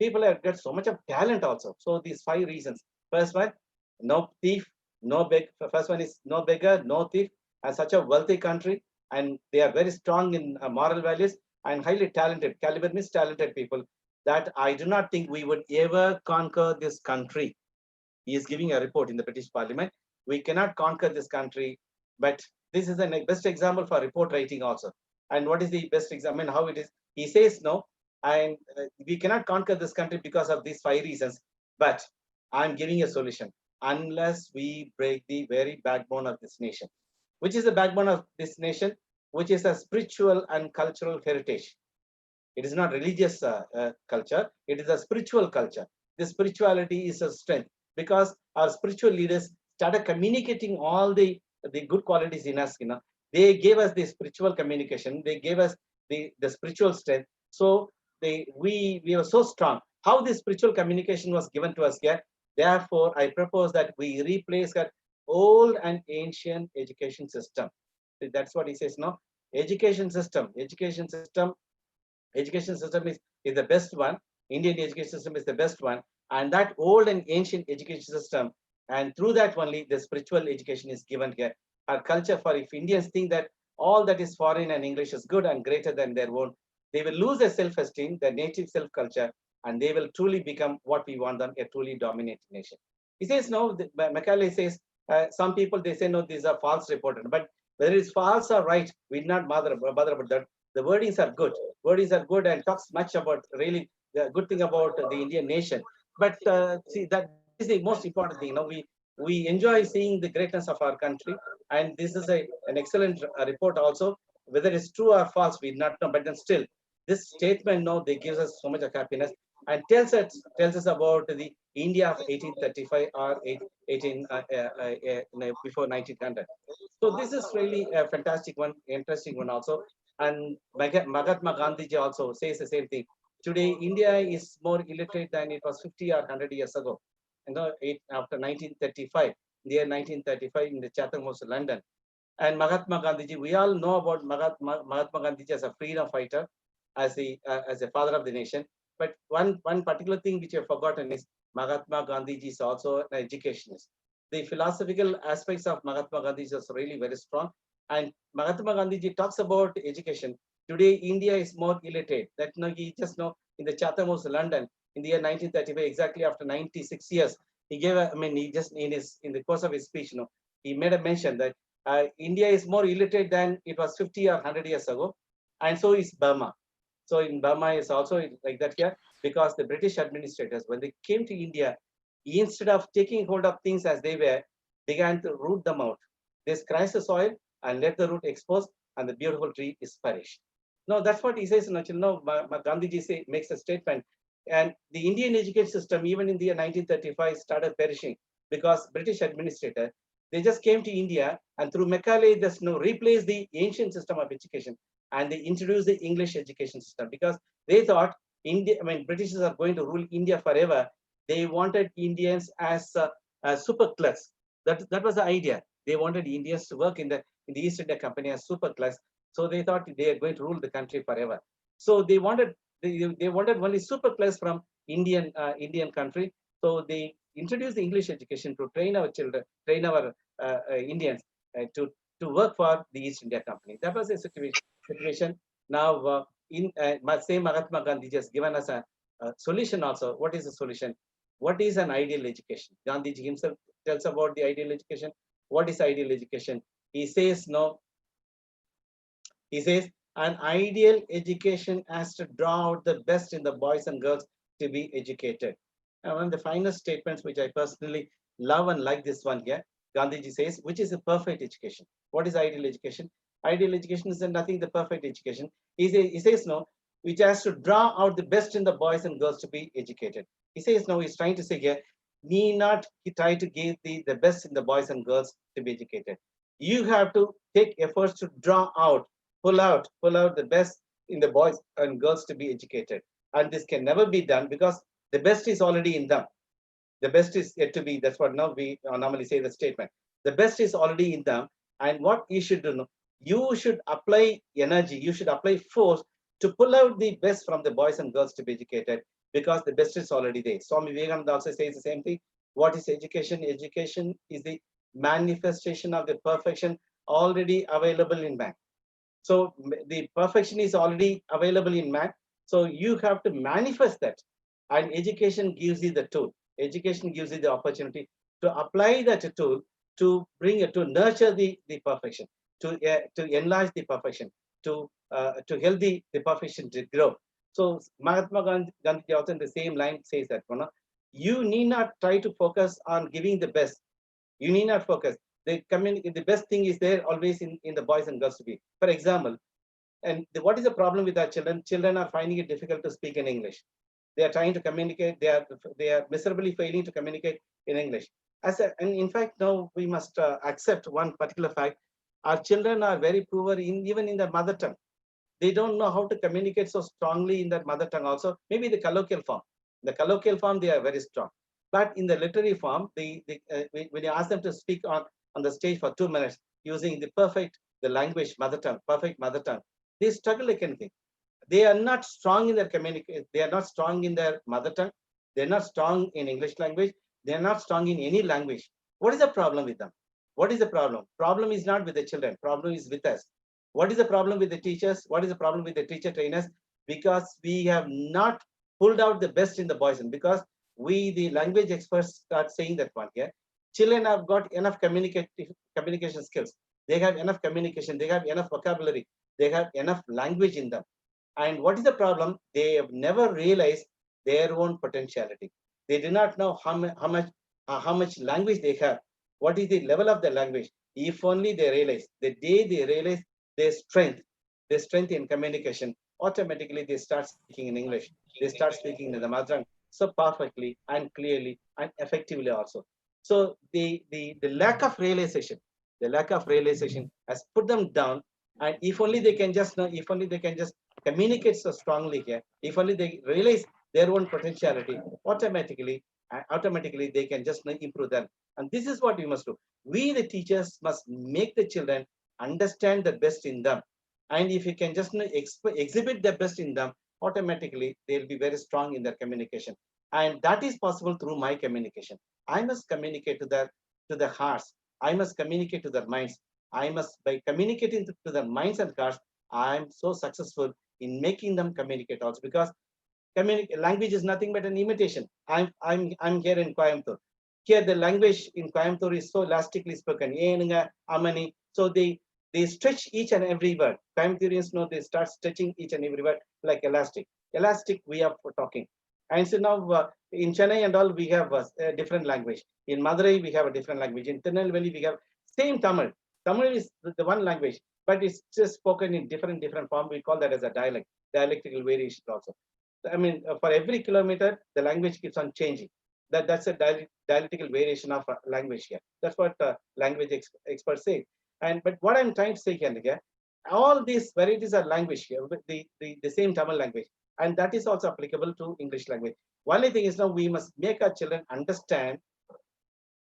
People have got so much of talent also. So these 5 reasons. First one, no thief, no beg. First one is no beggar, no thief, and such a wealthy country, and they are very strong in moral values and highly talented. Caliber means talented people. That I do not think we would ever conquer this country. He is giving a report in the British Parliament. We cannot conquer this country, but this is the best example for report writing also. And what is the best example? How it is? He says no, and we cannot conquer this country because of these 5 reasons. But I'm giving a solution. Unless we break the very backbone of this nation, which is the backbone of this nation, which is a spiritual and cultural heritage. It is not religious culture. It is a spiritual culture. The spirituality is a strength, because our spiritual leaders started communicating all the good qualities in us. They gave us the spiritual communication. They gave us the spiritual strength. So we were so strong. How this spiritual communication was given to us here. Therefore, I propose that we replace that old and ancient education system. That's what he says. No, education system is the best one. Indian education system is the best one, and that old and ancient education system, and through that only the spiritual education is given here. Our culture, for if Indians think that all that is foreign and English is good and greater than their own, they will lose their self-esteem, their native self-culture, and they will truly become what we want them, a truly dominant nation. He says no. Macaulay says some people, they say no, these are false reported, but whether it's false or right, we do not bother about that. The wordings are good. Wordings are good and talks much about really the good thing about the Indian nation. But see, that is the most important thing. We enjoy seeing the greatness of our country, and this is an excellent report also. Whether it's true or false, we do not know. But then still, this statement, they gives us so much of happiness and tells us about the India of 1835 or 18 before 1900. So this is really a fantastic one, interesting one also. And Mahatma Gandhi also says the same thing. Today, India is more illiterate than it was 50 or 100 years ago. After 1935, the year 1935 in the Chatham House, London. And Mahatma Gandhi, we all know about Mahatma Gandhi as a freedom fighter, as a father of the nation. But one particular thing which I've forgotten is Mahatma Gandhi is also an educationist. The philosophical aspects of Mahatma Gandhi is really very strong. And Mahatma Gandhi talks about education. Today, India is more illiterate. That he just in the Chatham House, London, in the year 1935, exactly after 96 years, he gave he just in the course of his speech, he made a mention that India is more illiterate than it was 50 or 100 years ago, and so is Burma. So in Burma is also like that here, because the British administrators, when they came to India, instead of taking hold of things as they were, began to root them out. They scratch the soil and let the root expose, and the beautiful tree is perished. No, that's what he says. Gandhiji makes a statement, and the Indian education system, even in the year 1935, started perishing because British administrator, they just came to India, and through Macaulay, just replaced the ancient system of education, and they introduced the English education system because they thought Britishers are going to rule India forever. They wanted Indians as super clerks. That was the idea. They wanted Indians to work in the East India Company as super clerks. So they thought they are going to rule the country forever. So they wanted only super clerks from Indian country. So they introduced the English education to train our children, train our Indians to work for the East India Company. That was the situation. Now, same Mahatma Gandhi has given us a solution also. What is the solution? What is an ideal education? Gandhiji himself tells about the ideal education. What is ideal education? He says He says an ideal education has to draw out the best in the boys and girls to be educated. And one of the finest statements which I personally love and like this one here, Gandhiji says, which is a perfect education. What is ideal education? Ideal education is nothing the perfect education. He says no, which has to draw out the best in the boys and girls to be educated. He says no, he's trying to say here, need not try to give the best in the boys and girls to be educated. You have to take efforts to draw out, pull out the best in the boys and girls to be educated. And this can never be done because the best is already in them. The best is yet to be. That's what now we normally say the statement. The best is already in them, And what you should do, you should apply energy, you should apply force to pull out the best from the boys and girls to be educated, because the best is already there. Swami Vivekananda also says the same thing. What is education? Education is the manifestation of the perfection already available in man. So the perfection is already available in man. So you have to manifest that. And education gives you the tool. Education gives you the opportunity to apply that tool to bring it, to nurture the perfection, to enlarge the perfection, to help the perfection to grow. So Mahatma Gandhi also in the same line says that, you need not try to focus on giving the best. You need not focus. The best thing is there always in the boys and girls to be. For example, and what is the problem with our children? Children are finding it difficult to speak in English. They are trying to communicate. They are miserably failing to communicate in English. And in fact, now we must accept one particular fact. Our children are very poor even in their mother tongue. They don't know how to communicate so strongly in their mother tongue also. Maybe the colloquial form. The colloquial form, they are very strong. But in the literary form, when you ask them to speak on the stage for 2 minutes using the language, mother tongue, perfect mother tongue, they struggle like anything. They are not strong in their communication. They are not strong in their mother tongue. They're not strong in English language. They're not strong in any language. What is the problem with them? What is the problem? Problem is not with the children. Problem is with us. What is the problem with the teachers? What is the problem with the teacher trainers? Because we have not pulled out the best in the boys, and because we, the language experts, start saying that one here. Children have got enough communication skills. They have enough communication. They have enough vocabulary. They have enough language in them. And what is the problem? They have never realized their own potentiality. They do not know how much language they have. What is the level of the language? If only they realize, the day they realize their strength in communication, automatically they start speaking in English. They start speaking in the mother tongue so perfectly and clearly and effectively also. So the lack of realization, has put them down. And if only they can just communicate so strongly here, if only they realize their own potentiality, automatically they can just improve them. And this is what we must do. We, the teachers, must make the children understand the best in them. And if you can just exhibit the best in them, automatically they'll be very strong in their communication. And that is possible through my communication. I must communicate to their hearts. I must communicate to their minds. By communicating to their minds and hearts, I am so successful in making them communicate also, because language is nothing but an imitation. I'm here in Coimbatore. Here the language in Coimbatore is so elastically spoken. Amani. So they stretch each and every word. Coimbatorians know they start stretching each and every word like elastic. Elastic way of talking. And so now in Chennai and all, we have a different language. In Madurai, we have a different language. In Tirunelveli, we have same Tamil. Tamil is the one language, but it's just spoken in different form. We call that as a dialectical variation also. I mean, for every kilometer, the language keeps on changing. That's a dialectical variation of language here. That's what language experts say. But what I'm trying to say here, all these varieties are language here, the same Tamil language. And that is also applicable to English language. One thing is now we must make our children understand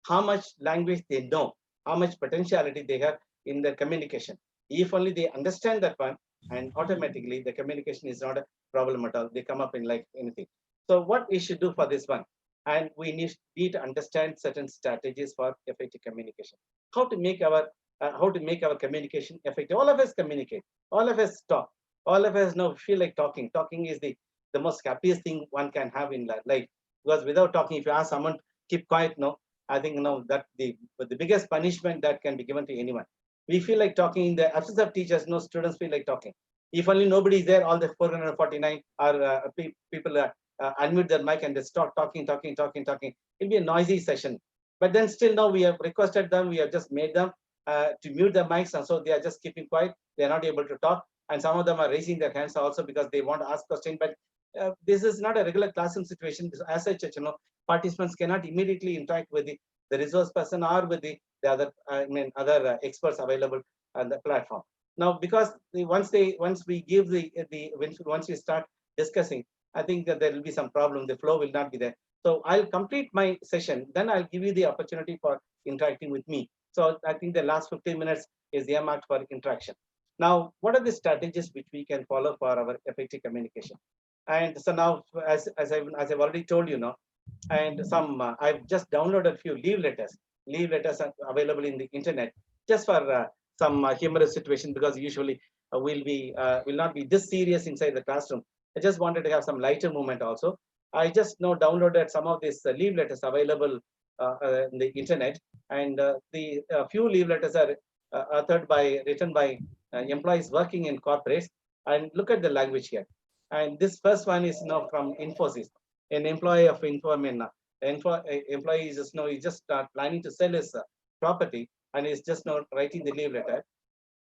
how much language they know, how much potentiality they have in their communication. If only they understand that one, and automatically the communication is not a problem at all. They come up in like anything. So what we should do for this one? And we need to understand certain strategies for effective communication. How to make our communication effective. All of us communicate. All of us talk. All of us now feel like talking. Talking is the most happiest thing one can have in life. Because without talking, if you ask someone keep quiet, no, I think that the biggest punishment that can be given to anyone. We feel like talking in the absence of teachers. No students feel like talking. If only nobody is there, all the 449 are people unmute their mic and they start talking. It'll be a noisy session. But then still now we have requested them. We have just made them to mute their mics, and so they are just keeping quiet. They are not able to talk. And some of them are raising their hands also because they want to ask questions. But this is not a regular classroom situation. As such, participants cannot immediately interact with the resource person or with the other experts available on the platform. Now, because once we start discussing, I think that there will be some problem. The flow will not be there. So I'll complete my session. Then I'll give you the opportunity for interacting with me. So I think the last 15 minutes is earmarked for interaction. Now, what are the strategies which we can follow for our effective communication? And so now, as I've already told you now, and some I've just downloaded a few leave letters. Leave letters are available in the internet just for some humorous situation, because usually will not be this serious inside the classroom. I just wanted to have some lighter moment also. I just now downloaded some of these leave letters available in the internet, and the few leave letters are written by employees working in corporates. And look at the language here. And this first one is now from Infosys. An employee of employee is just now he just planning to sell his property, and he's just now writing the leave letter.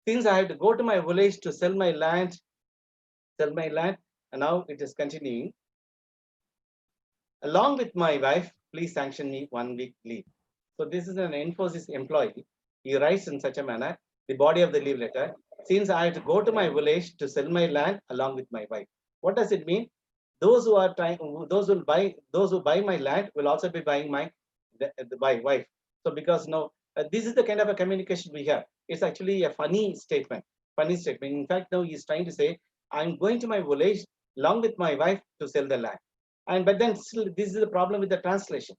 Since I have to go to my village to sell my land, and now it is continuing. Along with my wife, please sanction me 1 week leave. So this is an Infosys employee. He writes in such a manner, the body of the leave letter, since I have to go to my village to sell my land along with my wife. What does it mean? Those who buy my land will also be buying my wife. So because now this is the kind of a communication we have. It's actually a funny statement. In fact, now he's trying to say, I'm going to my village along with my wife to sell the land. And but then still, this is the problem with the translation.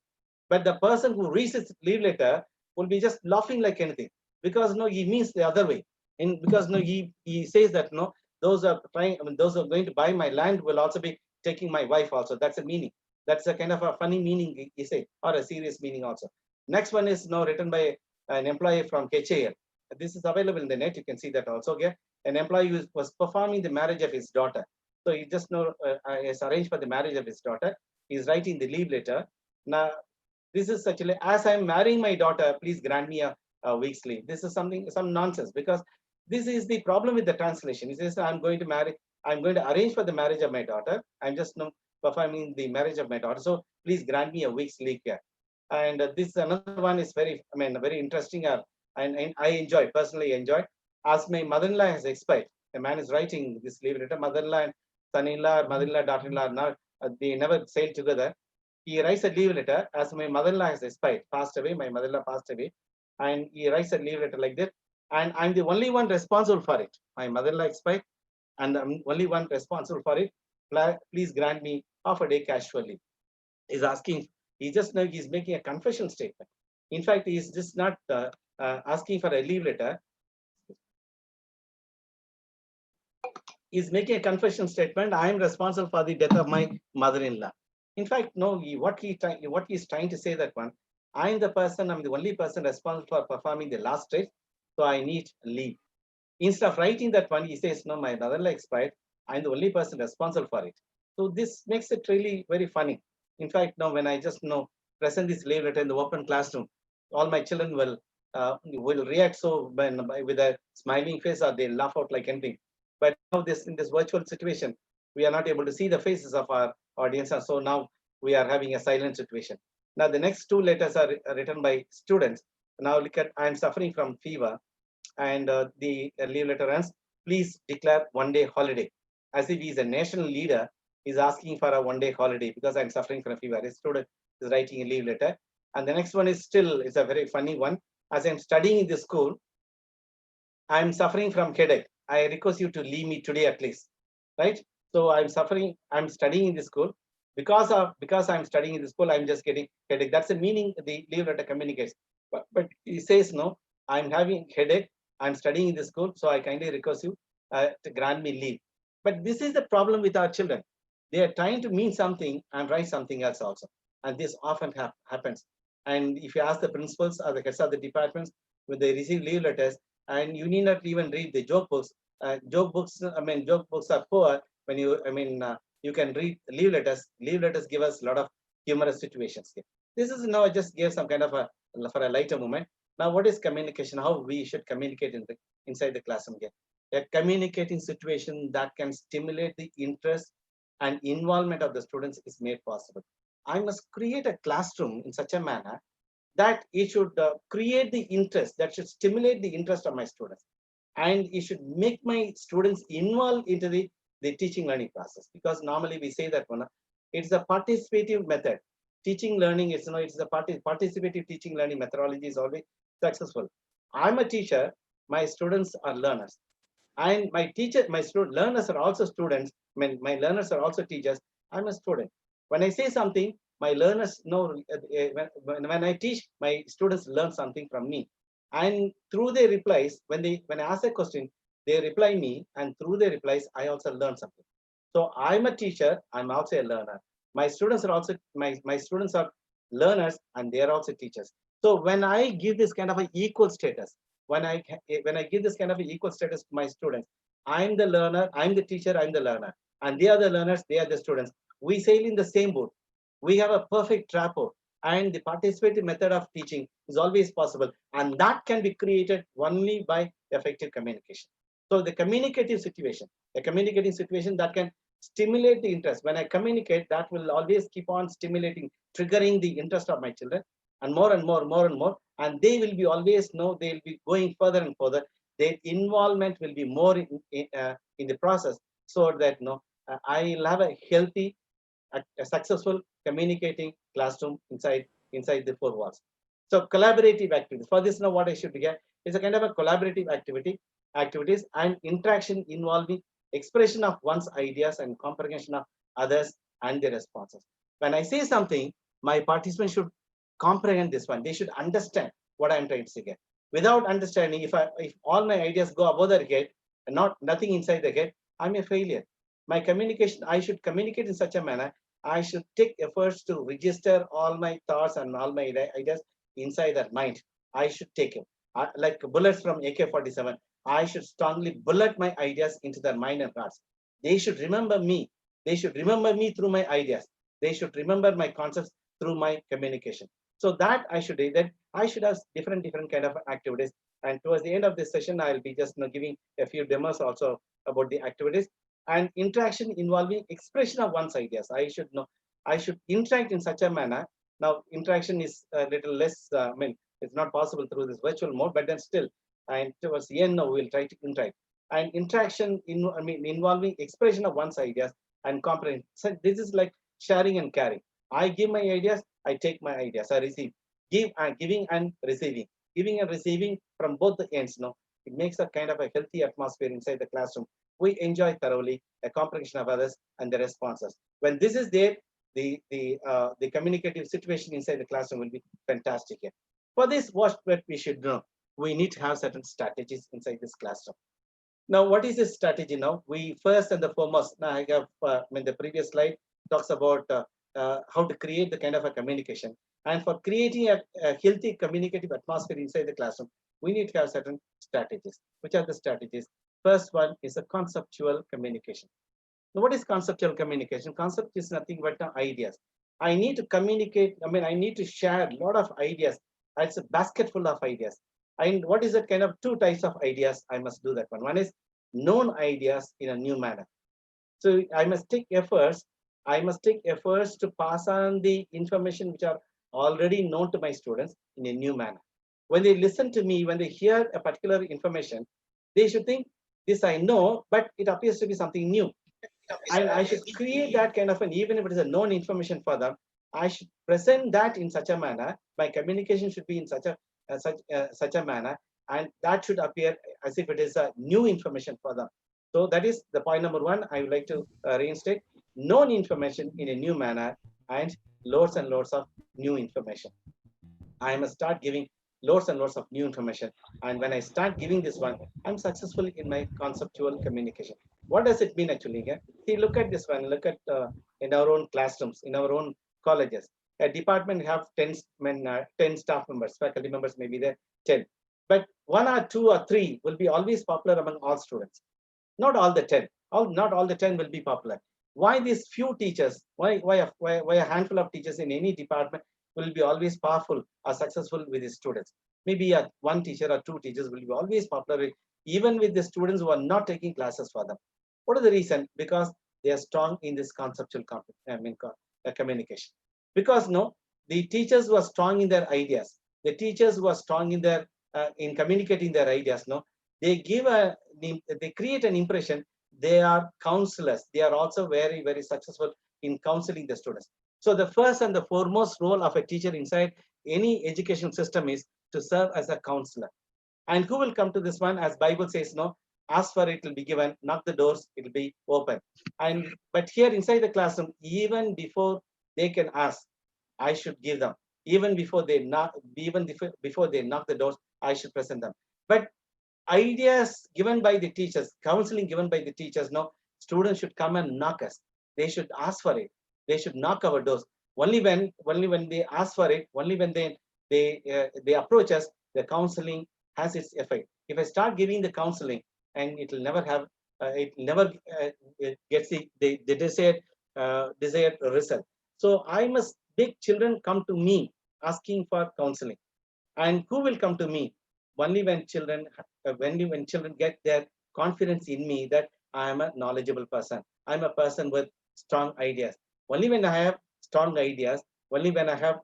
But the person who reads his leave letter will be just laughing like anything, because no, he means the other way. Because no, he says that no, those are going to buy my land will also be taking my wife also. That's a meaning. That's a kind of a funny meaning he say, or a serious meaning also. Next one is now written by an employee from HAL. This is available in the net. You can see that also here. An employee who was performing the marriage of his daughter. So he just now has arranged for the marriage of his daughter. He's writing the leave letter. Now, this is actually, as I'm marrying my daughter, please grant me a week's leave. This is some nonsense, because this is the problem with the translation. He says, I'm going to arrange for the marriage of my daughter. I'm just now performing the marriage of my daughter. So please grant me a week's leave here. And this another one is very interesting. And I personally enjoy. As my mother-in-law has expired, a man is writing this leave letter. Mother-in-law and son-in-law, mother-in-law, daughter-in-law, now they never sailed together. He writes a leave letter. As my mother-in-law has expired, passed away, my mother-in-law passed away, and he writes a leave letter like that. And I'm the only one responsible for it. My mother-in-law expired, and I'm only one responsible for it. Please grant me half a day casual leave. He's asking. He's making a confession statement. In fact, he's just not asking for a leave letter. He's making a confession statement. I am responsible for the death of my mother-in-law. In fact, no. What he's trying to say that one. I'm the only person responsible for performing the last rite, so I need leave. Instead of writing that one, he says, no, my mother-in-law expired. I'm the only person responsible for it. So this makes it really very funny. In fact, now when I just present this leave letter in the open classroom, all my children will react with a smiling face, or they laugh out like anything. But now in this virtual situation, we are not able to see the faces of our audience, and so now we are having a silent situation. Now the next two letters are written by students. Now look at, I'm suffering from fever, and the leave letter runs, please declare 1-day holiday. As if he's a national leader, he's asking for a 1-day holiday because I'm suffering from fever. A student is writing a leave letter. And the next one is a very funny one. As I'm studying in the school, I'm suffering from headache. I request you to leave me today at least, right? So I'm studying in the school. Because I'm studying in the school, I'm just getting headache. That's the meaning the leave letter communicates. But he says, no, I'm having headache. I'm studying in the school, so I kindly request you to grant me leave. But this is the problem with our children. They are trying to mean something and write something else also. And this often happens. And if you ask the principals or the heads of the departments, when they receive leave letters, and you need not even read the joke books. Joke books are poor. When you can read leave letters. Leave letters give us a lot of humorous situations. This is now I just gave some kind of for a lighter moment. Now, what is communication? How we should communicate inside the classroom here? A communicating situation that can stimulate the interest and involvement of the students is made possible. I must create a classroom in such a manner that it should create the interest, that should stimulate the interest of my students. And it should make my students involved into the teaching learning process. Because normally we say that it's a participative method. Teaching learning is, it's a participative teaching learning methodology is always successful. I'm a teacher, my students are learners. And my learners are also students. My learners are also teachers. I'm a student. When I say something, my learners know, when I teach, my students learn something from me. And through their replies, when I ask a question, they reply me, and through their replies, I also learn something. So I'm a teacher, I'm also a learner. My students are also, my students are learners, and they are also teachers. So when I give this kind of an equal status, when I give this kind of an equal status to my students, I'm the learner, I'm the teacher, I'm the learner, and they are the learners, they are the students. We sail in the same boat. We have a perfect rapport, and the participative method of teaching is always possible, and that can be created only by effective communication. So the communicating situation that can stimulate the interest. When I communicate, that will always keep on stimulating, triggering the interest of my children, and more and more, more and more, and they will be always know, they will be going further and further. Their involvement will be more in the process, so that I'll have a healthy, a successful communicating classroom inside the four walls. So collaborative activities. For this, now what I should get is a kind of a collaborative activities and interaction involving expression of one's ideas and comprehension of others and their responses. When I say something, my participants should comprehend this one. They should understand what I'm trying to say. Without understanding, if all my ideas go above their head and nothing inside the head, I'm a failure. My communication, I should communicate in such a manner. I should take efforts to register all my thoughts and all my ideas inside that mind. I should take it. Like bullets from AK-47, I should strongly bullet my ideas into their mind and hearts. They should remember me. They should remember me through my ideas. They should remember my concepts through my communication. So that I should do that. I should have different kind of activities. And towards the end of this session, I'll be just giving a few demos also about the activities and interaction involving expression of one's ideas. I should interact in such a manner. Now, interaction is a little less, it's not possible through this virtual mode, but then still, and towards the end, now we'll try to interact. And interaction involving expression of one's ideas and comprehension. So this is like sharing and caring. I give my ideas, I take my ideas, I receive. Giving and receiving. Giving and receiving from both the ends. It makes a kind of a healthy atmosphere inside the classroom. We enjoy thoroughly a comprehension of others and the responses. When this is there, the communicative situation inside the classroom will be fantastic. For this, what we should know, we need to have certain strategies inside this classroom. Now, what is this strategy now? We first and the foremost, now I have, the previous slide talks about how to create the kind of a communication. And for creating a healthy communicative atmosphere inside the classroom, we need to have certain strategies. Which are the strategies? First one is a conceptual communication. Now, what is conceptual communication? Concept is nothing but ideas. I need to communicate, I need to share a lot of ideas. It's a basket full of ideas. And what is that kind of two types of ideas? I must do that one. One is known ideas in a new manner. So I must take efforts. I must take efforts to pass on the information which are already known to my students in a new manner. When they listen to me, when they hear a particular information, they should think, this I know, but it appears to be something new. And I should create that kind of even if it is a known information for them, I should present that in such a manner. My communication should be in such a manner, and that should appear as if it is a new information for them. So that is the point number one. I would like to reinstate known information in a new manner and loads and loads of new information. I must start giving loads and loads of new information. And when I start giving this one, I'm successful in my conceptual communication. What does it mean actually? See, look at this one. Look at in our own classrooms, in our own colleges. A department have 10 staff members, faculty members, maybe there 10. But 1 or 2 or 3 will be always popular among all students. Not all the 10. Not all the 10 will be popular. Why these few teachers? Why a handful of teachers in any department will be always powerful or successful with his students? Maybe one teacher or 2 teachers will be always popular even with the students who are not taking classes for them. What is the reason? Because they are strong in this conceptual communication. Because the teachers who are strong in their ideas, the teachers who are strong in their in communicating their ideas, they create an impression. They are counselors. They are also very, very successful in counseling the students. So the first and the foremost role of a teacher inside any education system is to serve as a counselor. And who will come to this one? As Bible says, no, ask for it will be given, knock the doors, it will be open. And but here inside the classroom, even before they can ask, I should give them. Even before they knock, before they knock the doors, I should present them. But ideas given by the teachers, counseling given by the teachers, no, students should come and knock us. They should ask for it. They should knock our doors. Only when they ask for it, only when they approach us, the counseling has its effect. If I start giving the counseling, and it will never have, it never gets the desired result. So I must make children come to me asking for counseling. And who will come to me? Only when children get their confidence in me that I am a knowledgeable person. I'm a person with strong ideas. Only when I have strong ideas, only when I have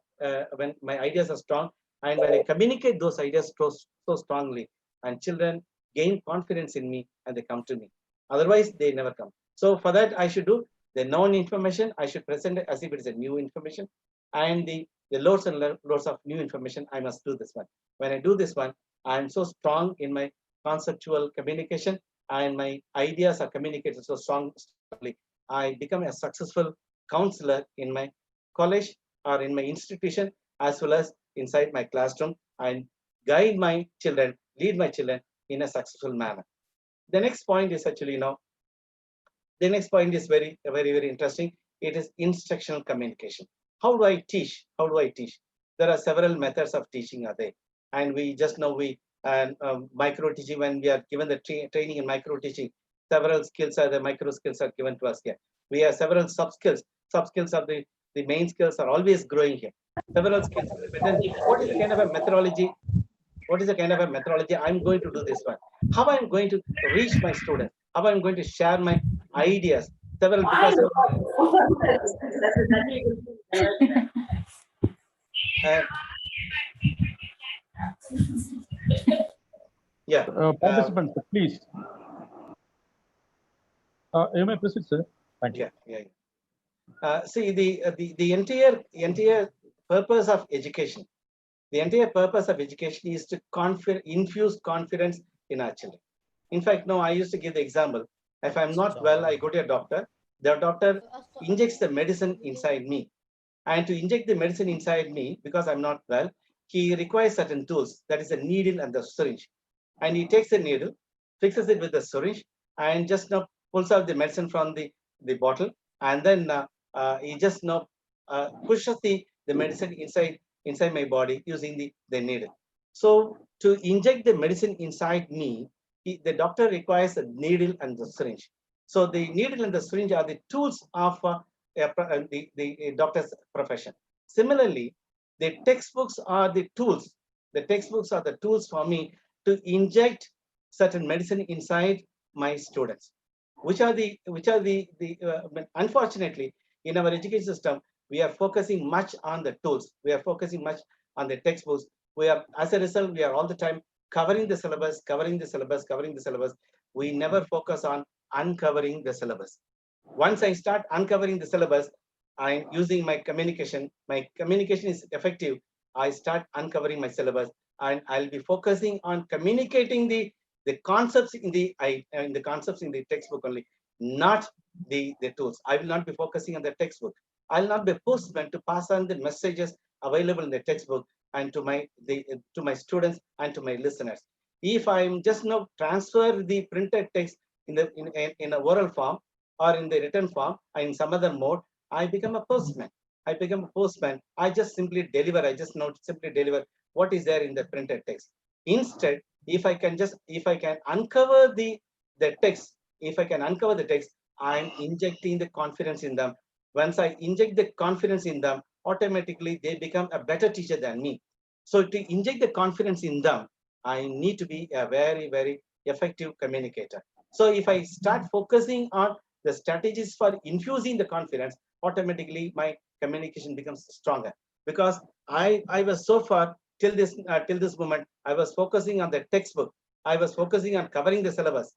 when my ideas are strong, and when I communicate those ideas so strongly, and children gain confidence in me and they come to me. Otherwise, they never come. So for that, I should do the known information. I should present it as if it is a new information, and the loads and loads of new information. I must do this one. When I do this one, I am so strong in my conceptual communication, and my ideas are communicated so strongly. I become a successful counselor in my college or in my institution, as well as inside my classroom, and guide my children, lead my children in a successful manner. The next point is actually, the next point is very, very, very interesting. It is instructional communication. How do I teach? How do I teach? There are several methods of teaching are there. And we just know micro teaching, when we are given the training in micro teaching, several skills are the micro skills are given to us here. We have several sub skills. Sub skills of the main skills are always growing here. Several skills. But then what is the kind of a methodology? What is the kind of a methodology I'm going to do this one? How I'm going to reach my students? How I'm going to share my ideas? Several, because yeah. Participants, please. You may proceed, sir. Thank you. Yeah. See, the entire purpose of education. The entire purpose of education is to infuse confidence in our children. In fact, no, I used to give the example. If I'm not well, I go to a doctor. The doctor injects the medicine inside me. And to inject the medicine inside me, because I'm not well, he requires certain tools. That is a needle and the syringe. And he takes the needle, fixes it with the syringe, and just now pulls out the medicine from the bottle. And then he just now pushes the medicine inside my body using the needle. So to inject the medicine inside me, the doctor requires a needle and the syringe. So the needle and the syringe are the tools of the doctor's profession. Similarly, the textbooks are the tools. The textbooks are the tools for me to inject certain medicine inside my students. Unfortunately, in our education system, we are focusing much on the tools. We are focusing much on the textbooks. As a result, we are all the time covering the syllabus. We never focus on uncovering the syllabus. Once I start uncovering the syllabus, I'm using my communication. My communication is effective. I start uncovering my syllabus, and I'll be focusing on communicating the concepts in the textbook only, not the tools. I will not be focusing on the textbook. I'll not be a postman to pass on the messages available in the textbook and to my students and to my listeners. If I'm just now transfer the printed text in a oral form or in the written form or in some other mode, I become a postman. I just simply deliver. Simply deliver what is there in the printed text. Instead, if I can uncover the text, I'm injecting the confidence in them. Once I inject the confidence in them, automatically they become a better teacher than me. So to inject the confidence in them, I need to be a very, very effective communicator. So if I start focusing on the strategies for infusing the confidence, automatically my communication becomes stronger. Because I was so far till this moment, I was focusing on the textbook. I was focusing on covering the syllabus.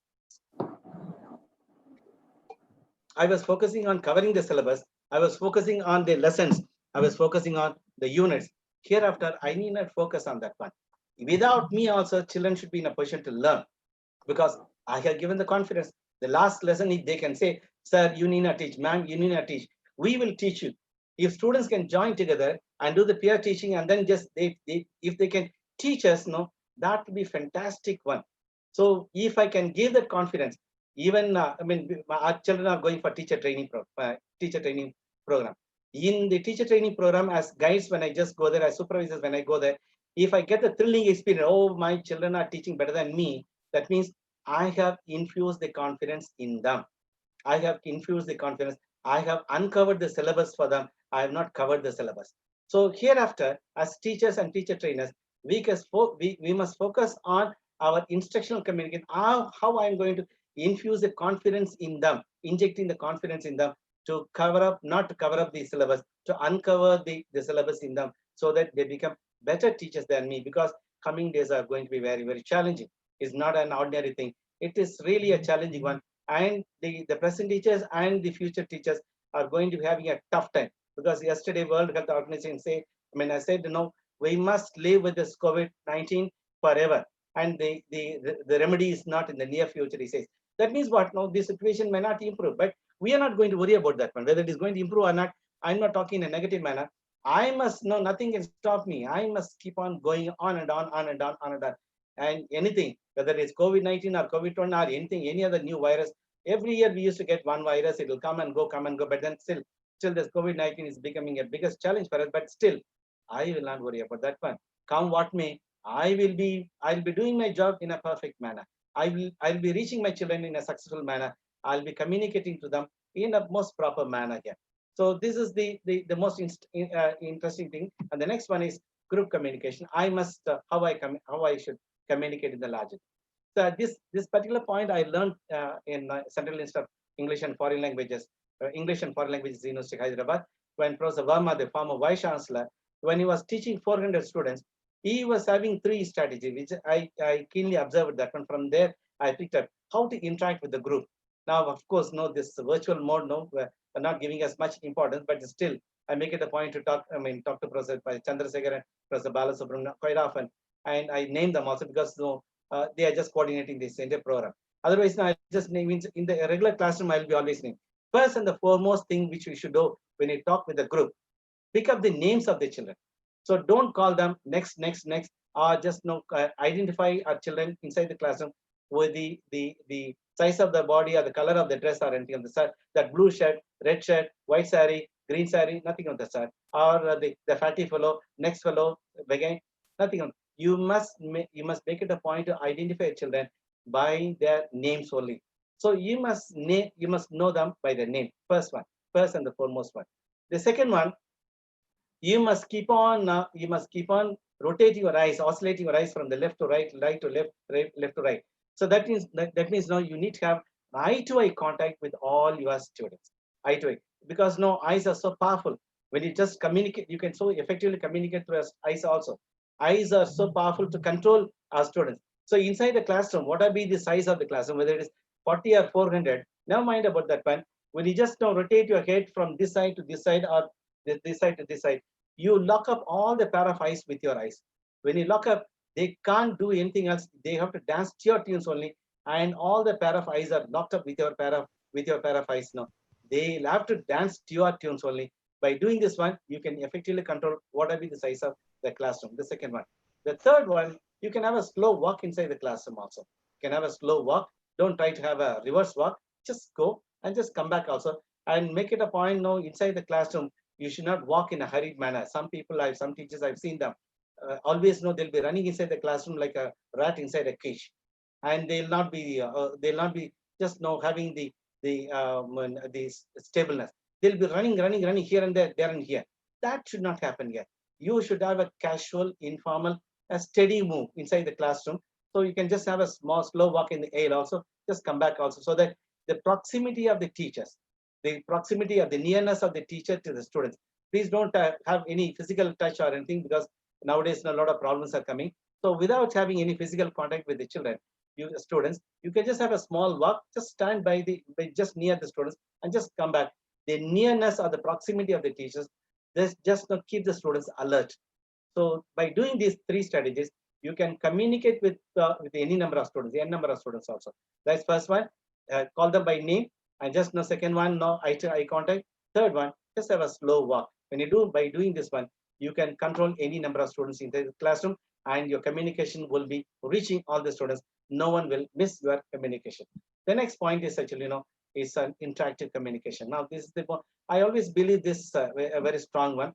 I was focusing on covering the syllabus. I was focusing on the lessons. I was focusing on the units. Hereafter, I need not focus on that one. Without me also, children should be in a position to learn, because I have given the confidence. The last lesson, if they can say, sir, you need not teach, ma'am, you need not teach, we will teach you. If students can join together and do the peer teaching, and then just if they can teach us, no, that would be fantastic one. So if I can give that confidence, even I mean, our children are going for teacher training program. In the teacher training program, as guides, when I just go there, as supervisors, when I go there, if I get the thrilling experience, oh, my children are teaching better than me, that means I have infused the confidence in them. I have infused the confidence. I have uncovered the syllabus for them. I have not covered the syllabus. So hereafter, as teachers and teacher trainers, we must focus on our instructional communication, how I'm going to infuse the confidence in them, injecting the confidence in them to cover up, not to cover up the syllabus, to uncover the syllabus in them, so that they become better teachers than me, because coming days are going to be very, very challenging. It's not an ordinary thing. It is really a challenging one. And the present teachers and the future teachers are going to be having a tough time, because yesterday World Health Organization I said, we must live with this COVID-19 forever, and the remedy is not in the near future, he says. That means what? No, the situation may not improve, but we are not going to worry about that one, whether it is going to improve or not. I'm not talking in a negative manner. I must know, nothing can stop me. I must keep on going on and on, on and on, on and on. And anything, whether it's COVID-19 or COVID-20 or anything, any other new virus, every year we used to get one virus, it will come and go, but then still this COVID-19 is becoming a biggest challenge for us, but still, I will not worry about that one. Come what may, I'll be doing my job in a perfect manner. I'll be reaching my children in a successful manner. I'll be communicating to them in a most proper manner here. So this is the most interesting thing. And the next one is group communication. I must how I should communicate in the larger. So this particular point I learned in Central Institute of English and Foreign Languages, English and Foreign Languages University of Hyderabad, when Professor Verma, the former Vice Chancellor, when he was teaching 400 students, he was having 3 strategies, which I keenly observed that one. From there, I picked up how to interact with the group. Now, of course, this virtual mode, are not giving us much importance, but still, I make it a point to talk to Professor Chandrasekhar and Professor Balasubramanian quite often, and I name them also because they are just coordinating this entire program. Otherwise, I just name in the regular classroom, I'll be always naming. First and the foremost thing which we should do when you talk with the group, pick up the names of the children. So don't call them next, or just identify our children inside the classroom with the size of the body or the color of the dress or anything on the side, that blue shirt, red shirt, white saree, green saree, nothing on the side, or the fatty fellow, next fellow, again, nothing on. You must make it a point to identify children by their names only. So you must know them by their name. First and the foremost one. The second one, you must keep on rotating your eyes, oscillating your eyes from the left to right, right to left, left to right. So that means now you need to have eye-to-eye contact with all your students, eye to eye, because eyes are so powerful. When you just communicate, you can so effectively communicate through eyes also. Eyes are so powerful to control our students. So inside the classroom, whatever be the size of the classroom, whether it is 40 or 400, never mind about that one. When you just rotate your head from this side to this side, or this side to this side, you lock up all the pair of eyes with your eyes. When you lock up, they can't do anything else. They have to dance to your tunes only, and all the pair of eyes are locked up with your pair of eyes. Now they'll have to dance to your tunes only. By doing this one, you can effectively control whatever be the size of the classroom. The second one. The third one, you can have a slow walk inside the classroom also. You can have a slow walk. Don't try to have a reverse walk. Just go and just come back also, and make it a point inside the classroom. You should not walk in a hurried manner. Some teachers, I've seen them always they'll be running inside the classroom like a rat inside a cage, and they'll not be just having the stableness. They'll be running here and there and here. That should not happen here. You should have a casual, informal, a steady move inside the classroom. So you can just have a small, slow walk in the air also. Just come back also, so that the proximity of the teachers, the proximity of the nearness of the teacher to the students. Please don't have any physical touch or anything, because nowadays a lot of problems are coming. So without having any physical contact with the children, students, you can just have a small walk, just stand by just near the students and just come back. The nearness or the proximity of the teachers, this just keep the students alert. So by doing these 3 strategies, You can communicate with any number of students, n number of students also. That's first one. Call them by name. And just no second one, no eye contact. Third one, just have a slow walk. When you do by doing this one, you can control any number of students in the classroom, and your communication will be reaching all the students. No one will miss your communication. The next point is actually, is an interactive communication. Now, this is I always believe this a very strong one.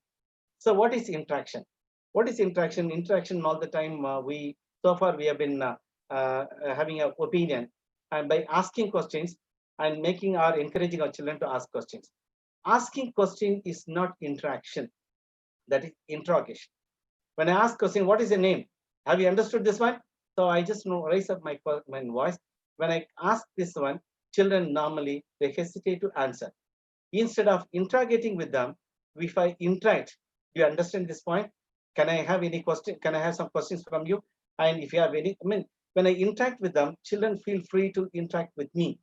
So, what is interaction? What is interaction? Interaction all the time. So far we have been having an opinion, and by asking questions and encouraging our children to ask questions. Asking question is not interaction. That is interrogation. When I ask question, what is your name? Have you understood this one? So I just raise up my voice. When I ask this one, children normally they hesitate to answer. Instead of interrogating with them, if I interact, do you understand this point? Can I have any question? Can I have some questions from you? And if you have any, when I interact with them, children feel free to interact with me.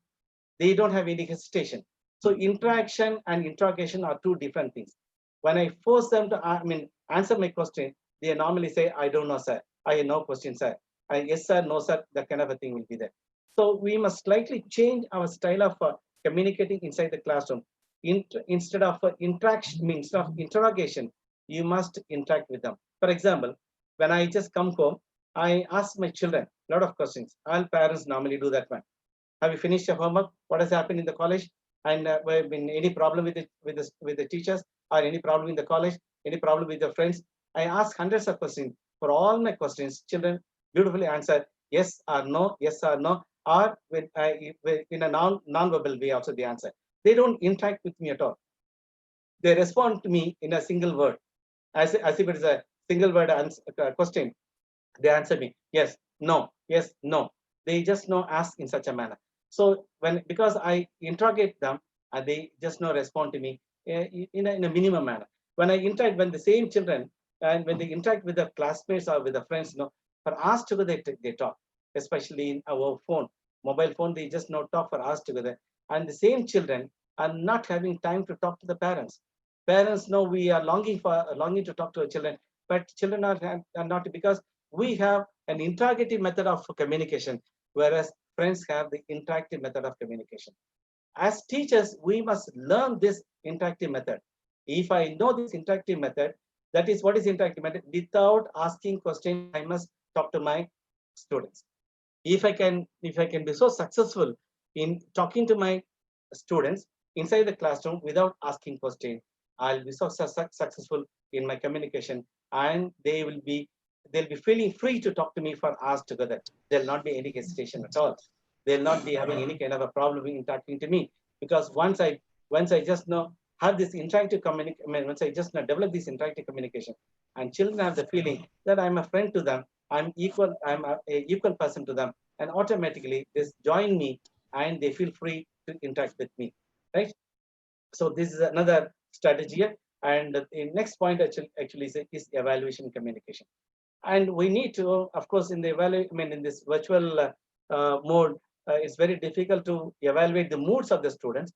They don't have any hesitation. So interaction and interrogation are two different things. When I force them to, answer my question, they normally say, I don't know, sir. I have no question, sir. Yes, sir, no, sir. That kind of a thing will be there. So we must slightly change our style of communicating inside the classroom. Instead of interaction, instead of interrogation, you must interact with them. For example, when I just come home, I ask my children a lot of questions. All parents normally do that one. Have you finished your homework? What has happened in the college? And been any problem with the teachers, or any problem in the college? Any problem with the friends? I ask hundreds of questions. For all my questions, children beautifully answer yes or no, or in a non-verbal way also they answer. They don't interact with me at all. They respond to me in a single word, as if it is a single word question. They answer me yes, no, yes, no. They just ask in such a manner. So because I interrogate them, and they just respond to me in a minimum manner. When the same children, and when they interact with the classmates or with the friends, for hours together they talk, especially in our mobile phone, they just talk for hours together. And the same children are not having time to talk to the parents. Parents know we are longing to talk to our children, but children are not, because we have an interrogative method of communication, whereas friends have the interactive method of communication. As teachers, we must learn this interactive method. If I know this interactive method, that is what is interactive method. Without asking questions, I must talk to my students. If I can be so successful in talking to my students inside the classroom without asking questions, I'll be so successful in my communication, and they'll be feeling free to talk to me for hours together. There'll not be any hesitation at all. They'll not be having any kind of a problem in talking to me, because once I just have this interactive communication, once I just develop this interactive communication, and children have the feeling that I'm a friend to them, I'm a equal person to them, and automatically they join me and they feel free to interact with me, right? So this is another strategy here. And the next point actually is evaluation communication. And we need to, of course, in the in this virtual mode, it's very difficult to evaluate the moods of the students.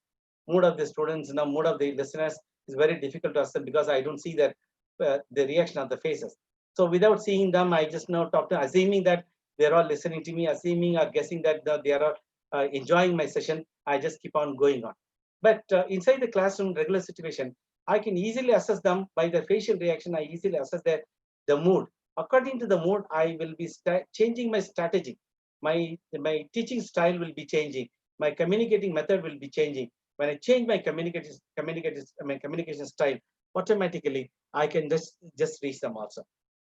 Mood of the students, mood of the listeners is very difficult to assess, because I don't see that the reaction of the faces. So without seeing them, I just talk to, assuming that they're all listening to me, assuming or guessing that they are enjoying my session. I just keep on going on. But inside the classroom regular situation, I can easily assess them by their facial reaction. I easily assess the mood. According to the mood, I will be changing my strategy. My teaching style will be changing. My communicating method will be changing. When I change my communication style, automatically I can just reach them also.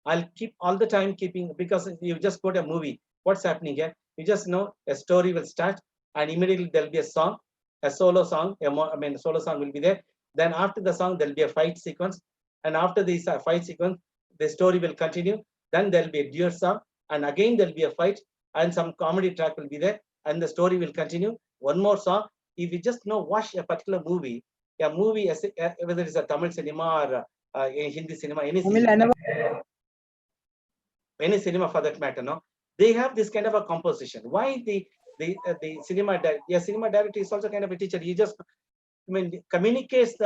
I'll keep all the time because you just go to a movie. What's happening here? You just know a story will start, and immediately there'll be a song, a solo song. Solo song will be there. Then after the song, there'll be a fight sequence, and after this fight sequence, the story will continue. Then there'll be a duet song, and again there'll be a fight, and some comedy track will be there, and the story will continue. One more song. If you just watch a particular movie, whether it's a Tamil cinema or a Hindi cinema, any cinema for that matter, they have this kind of a composition. Why the cinema director is also kind of a teacher. He just communicates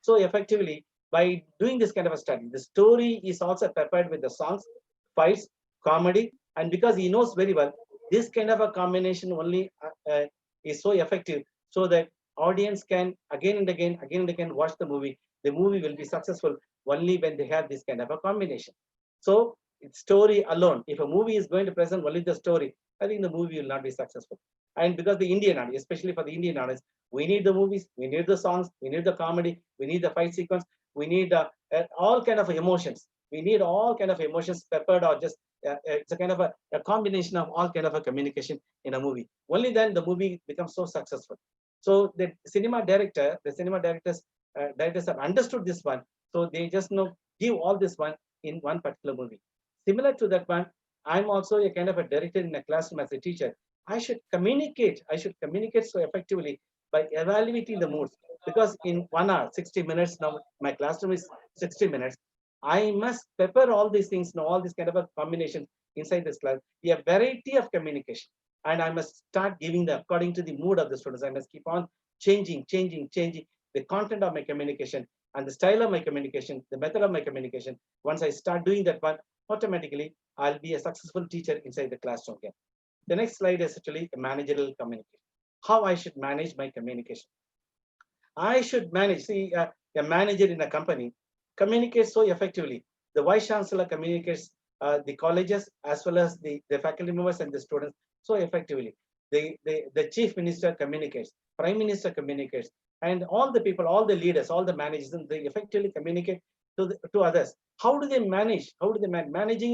so effectively by doing this kind of a study. The story is also prepared with the songs, fights, comedy, and because he knows very well, this kind of a combination only is so effective, so that audience can again and again watch the movie. The movie will be successful only when they have this kind of a combination. So it's story alone. If a movie is going to present only the story, I think the movie will not be successful. And because the Indian audience, especially for the Indian audience, we need the movies, we need the songs, we need the comedy, we need the fight sequence, we need all kind of emotions. We need all kind of emotions peppered, or just it's a kind of a combination of all kind of a communication in a movie. Only then the movie becomes so successful. So the cinema directors have understood this one. So they just give all this one in one particular movie. Similar to that one, I'm also a kind of a director in a classroom as a teacher. I should communicate so effectively by evaluating the moods. Because in 1 hour, 60 minutes, now my classroom is 60 minutes. I must pepper all these things, all this kind of a combination inside this class, a variety of communication. And I must start giving them according to the mood of the students. I must keep on changing the content of my communication and the style of my communication, the method of my communication. Once I start doing that one, automatically I'll be a successful teacher inside the classroom again. The next slide is actually a managerial communication. How I should manage my communication. I should manage, a manager in a company communicates so effectively. The vice chancellor communicates the colleges as well as the faculty members and the students so effectively. The chief minister communicates, prime minister communicates, and all the people, all the leaders, all the managers, they effectively communicate to others. How do they manage? Managing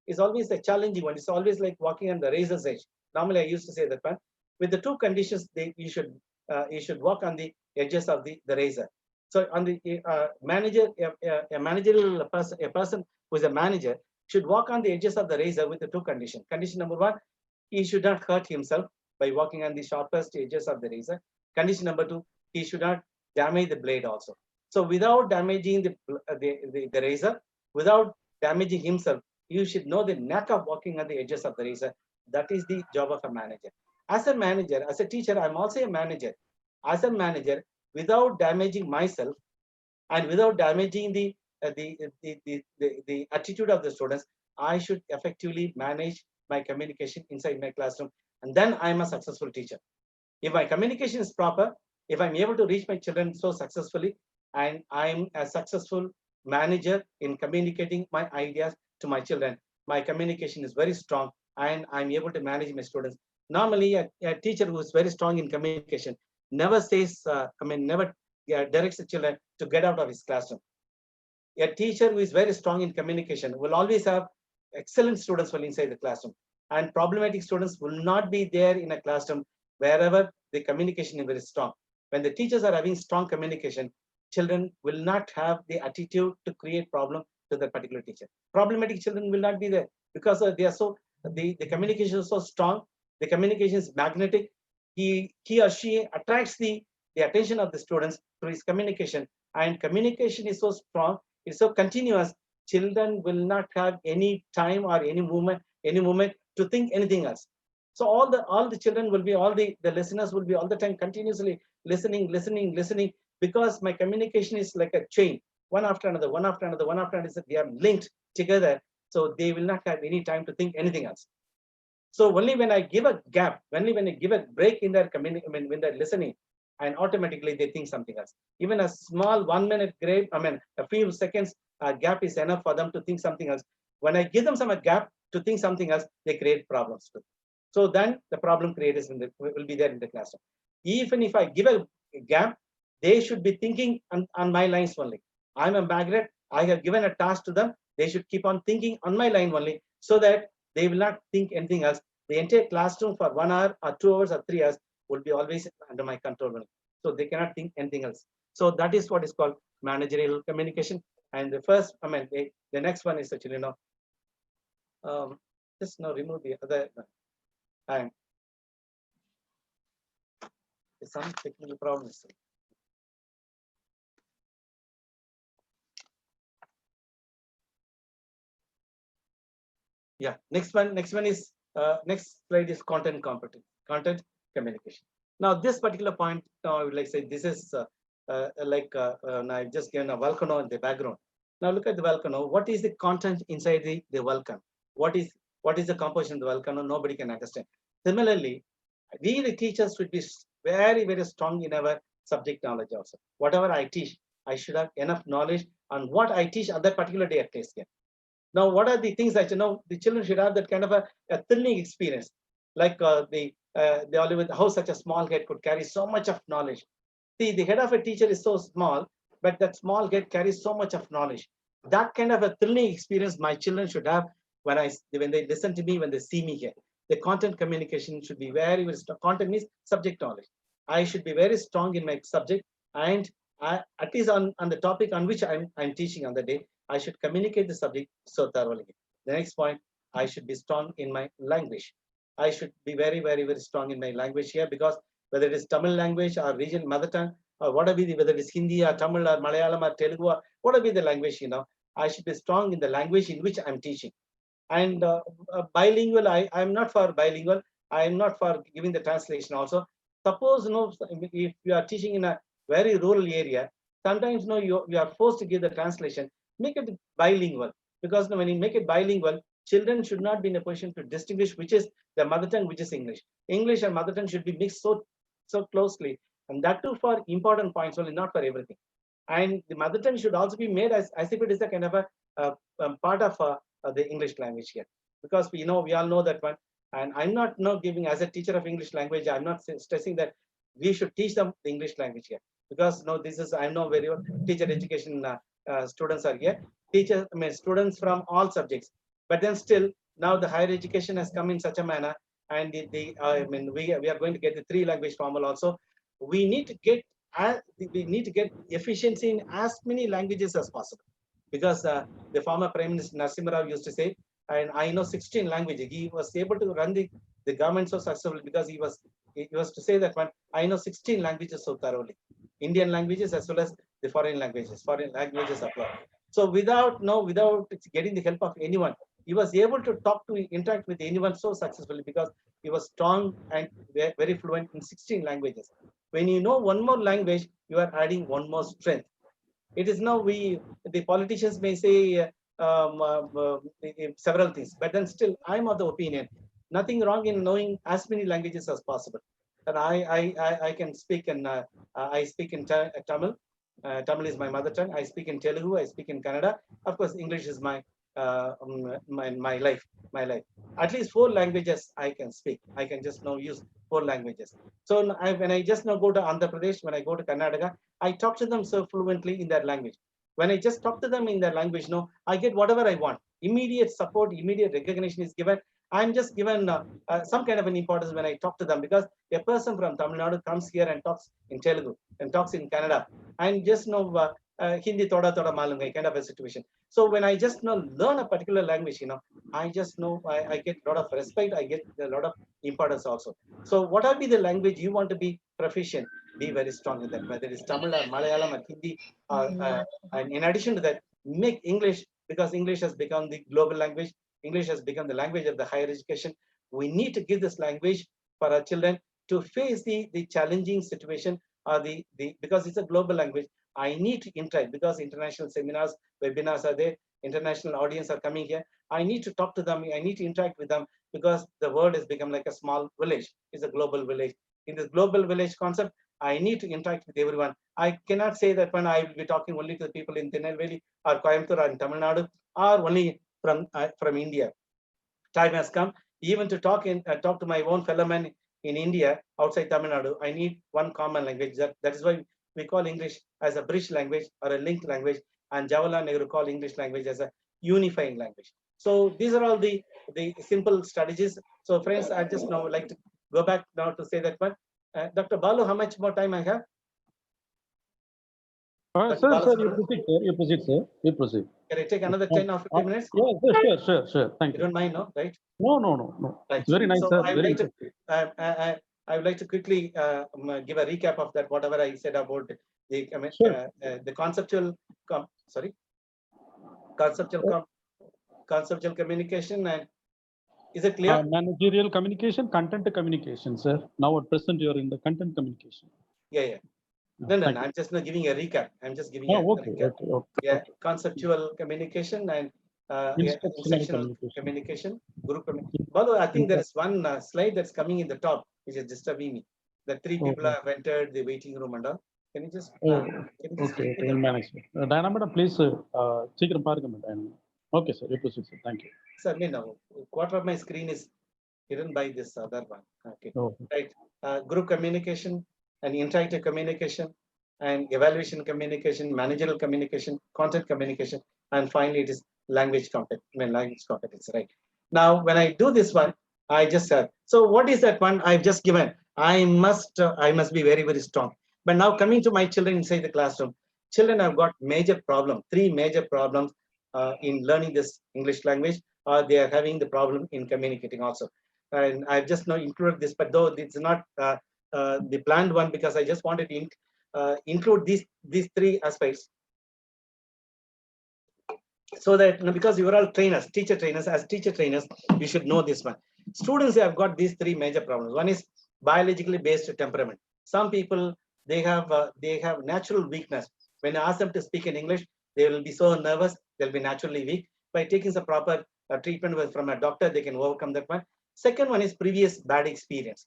is always a challenging one. It's always like walking on the razor's edge. Normally, I used to say that one. With the two conditions, you should walk on the edges of the razor. So on the manager, a managerial person, a person who is a manager should walk on the edges of the razor with the two conditions. Condition number one, he should not hurt himself by walking on the sharpest edges of the razor. Condition number two, he should not damage the blade also. So without damaging the razor, without damaging himself, you should know the knack of walking on the edges of the razor. That is the job of a manager. As a manager, as a teacher, I'm also a manager. As a manager, without damaging myself and without damaging the attitude of the students, I should effectively manage my communication inside my classroom, and then I'm a successful teacher. If my communication is proper, if I'm able to reach my children so successfully, and I'm a successful manager in communicating my ideas to my children, my communication is very strong, and I'm able to manage my students. Normally, a teacher who is very strong in communication never says, never directs the children to get out of his classroom. A teacher who is very strong in communication will always have excellent students while inside the classroom, and problematic students will not be there in a classroom wherever the communication is very strong. When the teachers are having strong communication, children will not have the attitude to create problem to that particular teacher. Problematic children will not be there because they are so, the communication is so strong, the communication is magnetic. He or she attracts the attention of the students through his communication, and communication is so strong, it's so continuous. Children will not have any time or any moment to think anything else. So all the children will be, all the listeners will be all the time continuously listening, because my communication is like a chain, one after another. They are linked together, so they will not have any time to think anything else. So only when I give a gap, only when I give a break in their communication, when they're listening, and automatically they think something else. Even a small 1 minute gap, a few seconds gap is enough for them to think something else. When I give them some gap to think something else, they create problems too. So then the problem creators will be there in the classroom. Even if I give a gap, they should be thinking on my lines only. I'm a magnet. I have given a task to them. They should keep on thinking on my line only, so that they will not think anything else. The entire classroom for 1 hour or 2 hours or 3 hours will be always under my control only. So they cannot think anything else. So that is what is called managerial communication. And the first, the next one is actually, just now remove the other. And some technical problems. Yeah, next one is next slide is content communication. Now this particular point, I would like to say this is I've just given a volcano in the background. Now look at the volcano. What is the content inside the volcano? what is the composition of the volcano, nobody can understand. Similarly, we the teachers should be very, very strong in our subject knowledge also. Whatever I teach, I should have enough knowledge on what I teach on that particular day at least. Now, what are the things that the children should have that kind of a thrilling experience, like they always how such a small head could carry so much of knowledge. See, the head of a teacher is so small, but that small head carries so much of knowledge. That kind of a thrilling experience my children should have when they listen to me, when they see me here. The content communication should be very, very strong. Content means subject knowledge. I should be very strong in my subject, and at least on the topic on which I'm teaching on the day, I should communicate the subject so thoroughly. The next point, I should be strong in my language. I should be very, very, very strong in my language here, because whether it is Tamil language or region mother tongue, or whatever, whether it is Hindi or Tamil or Malayalam or Telugu or whatever the language, I should be strong in the language in which I'm teaching. And bilingual, I'm not for bilingual. I'm not for giving the translation also. Suppose, if you are teaching in a very rural area, sometimes, you are forced to give the translation. Make it bilingual, because when you make it bilingual, children should not be in a position to distinguish which is the mother tongue, which is English. English and mother tongue should be mixed so closely, and that too for important points only, not for everything. And the mother tongue should also be made as if it is a kind of a part of the English language here, because we all know that one. And I'm not giving, as a teacher of English language, I'm not stressing that we should teach them the English language here, because this is, I know very well, teacher education students are here, students from all subjects. But then still, now the higher education has come in such a manner, and we are going to get the 3 language formal also. We need to get efficiency in as many languages as possible, because the former Prime Minister Narasimha Rao used to say, and I know 16 languages. He was able to run the government so successfully because he was to say that one, I know 16 languages so thoroughly, Indian languages as well as the foreign languages apply. So without getting the help of anyone, he was able to interact with anyone so successfully, because he was strong and very fluent in 16 languages. When you know one more language, you are adding one more strength. It is now the politicians may say several things, but then still I'm of the opinion, nothing wrong in knowing as many languages as possible. And I can speak I speak in Tamil. Tamil is my mother tongue. I speak in Telugu. I speak in Kannada. Of course, English is my life. At least 4 languages I can speak. I can just now use 4 languages. So when I just now go to Andhra Pradesh, when I go to Karnataka, I talk to them so fluently in their language. When I just talk to them in their language, I get whatever I want. Immediate support, immediate recognition is given. I'm just given some kind of an importance when I talk to them, because a person from Tamil Nadu comes here and talks in Telugu and talks in Kannada, and just Hindi thoda malunga kind of a situation. So when I just learn a particular language, I just I get a lot of respect. I get a lot of importance also. So whatever be the language you want to be proficient, be very strong in that, whether it's Tamil or Malayalam or Hindi, and in addition to that, make English, because English has become the global language. English has become the language of the higher education. We need to give this language for our children to face the challenging situation, or because it's a global language. I need to interact, because international seminars, webinars are there, international audience are coming here. I need to talk to them. I need to interact with them, because the world has become like a small village. It's a global village. In this global village concept, I need to interact with everyone. I cannot say that when I will be talking only to the people in Tirunelveli or Coimbatore or in Tamil Nadu, or only from India. Time has come even to talk to my own fellow men in India, outside Tamil Nadu. I need one common language. That is why we call English as a bridge language or a linked language, and Jawaharlal Nehru called English language as a unifying language. So these are all the simple strategies. So friends, I just now like to go back now to say that one. Dr. Balu, how much more time I have? Sir, you proceed, sir. You proceed. Can I take another 10 or 15 minutes? Yeah, sure. Thank you. You don't mind, no? Right? No. Right. It's very nice, so sir. I would like to quickly give a recap of that, whatever I said about the conceptual communication. And is it clear? Managerial communication, content communication, sir. Now at present you are in the content communication. Yeah. No, I'm just not giving a recap. I'm just giving a recap. Okay. Yeah, conceptual communication and Instructional communication, group communication. Balu, I think there is one slide that's coming in the top, which is disturbing me. The three people have entered the waiting room and all. Can you just? Okay, we'll manage. Diana, madam, please, சீக்கிரம் பாருங்க madam. Okay, sir. You proceed, sir. Thank you. Sir, no, quarter of my screen is hidden by this other one. Okay, right. Group communication and interactive communication and evaluation communication, managerial communication, content communication, and finally it is language competence, right? Now, when I do this one, I just said, so what is that one I've just given? I must be very, very strong. But now coming to my children inside the classroom, children have got major problem, 3 major problems in learning this English language, or they are having the problem in communicating also. And I've just now included this, but though it's not the planned one, because I just wanted to include these 3 aspects, so that because you are all trainers, teacher trainers, as teacher trainers, you should know this one. Students have got these 3 major problems. One is biologically based temperament. Some people, they have natural weakness. When I ask them to speak in English, they will be so nervous, they'll be naturally weak. By taking some proper treatment from a doctor, they can overcome that one. Second one is previous bad experience.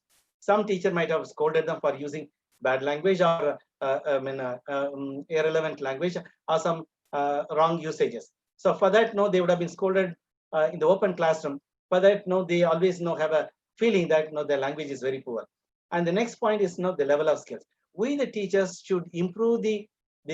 Some teacher might have scolded them for using bad language, or irrelevant language, or some wrong usages. So for that, no, they would have been scolded in the open classroom. For that, no, they always have a feeling that their language is very poor. And the next point is the level of skills. We, the teachers, should improve the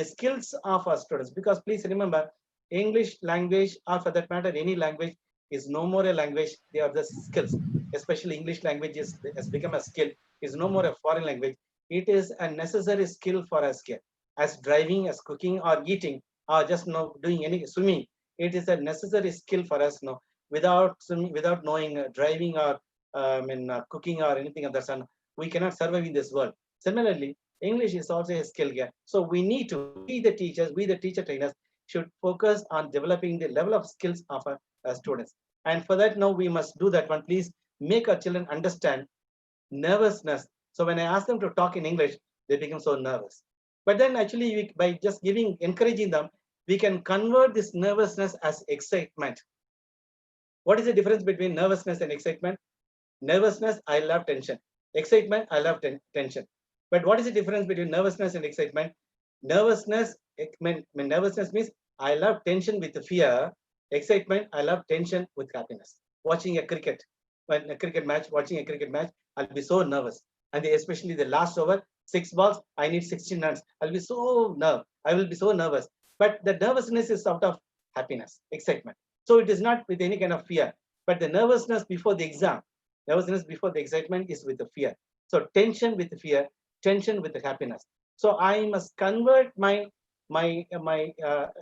skills of our students, because please remember, English language, or for that matter, any language, is no more a language. They are the skills. Especially English language has become a skill, is no more a foreign language. It is a necessary skill for us here. As driving, as cooking, or eating, or just doing any swimming, it is a necessary skill for us. Without swimming, without knowing driving, or cooking, or anything of that sort, we cannot survive in this world. Similarly, English is also a skill here. So we need to, we the teachers, we the teacher trainers, should focus on developing the level of skills of our students. And for that, now we must do that one. Please make our children understand nervousness. So when I ask them to talk in English, they become so nervous. But then actually, by just encouraging them, we can convert this nervousness as excitement. What is the difference between nervousness and excitement? Nervousness, I love tension. Excitement, I love tension. But what is the difference between nervousness and excitement? Nervousness means I love tension with fear. Excitement, I love tension with happiness. Watching a cricket match, I'll be so nervous. And especially the last over, 6 balls, I need 16 runs. I will be so nervous. But the nervousness is out of happiness, excitement. So it is not with any kind of fear. But the nervousness before the exam, nervousness before the excitement is with the fear. So tension with the fear, tension with the happiness. So I must convert my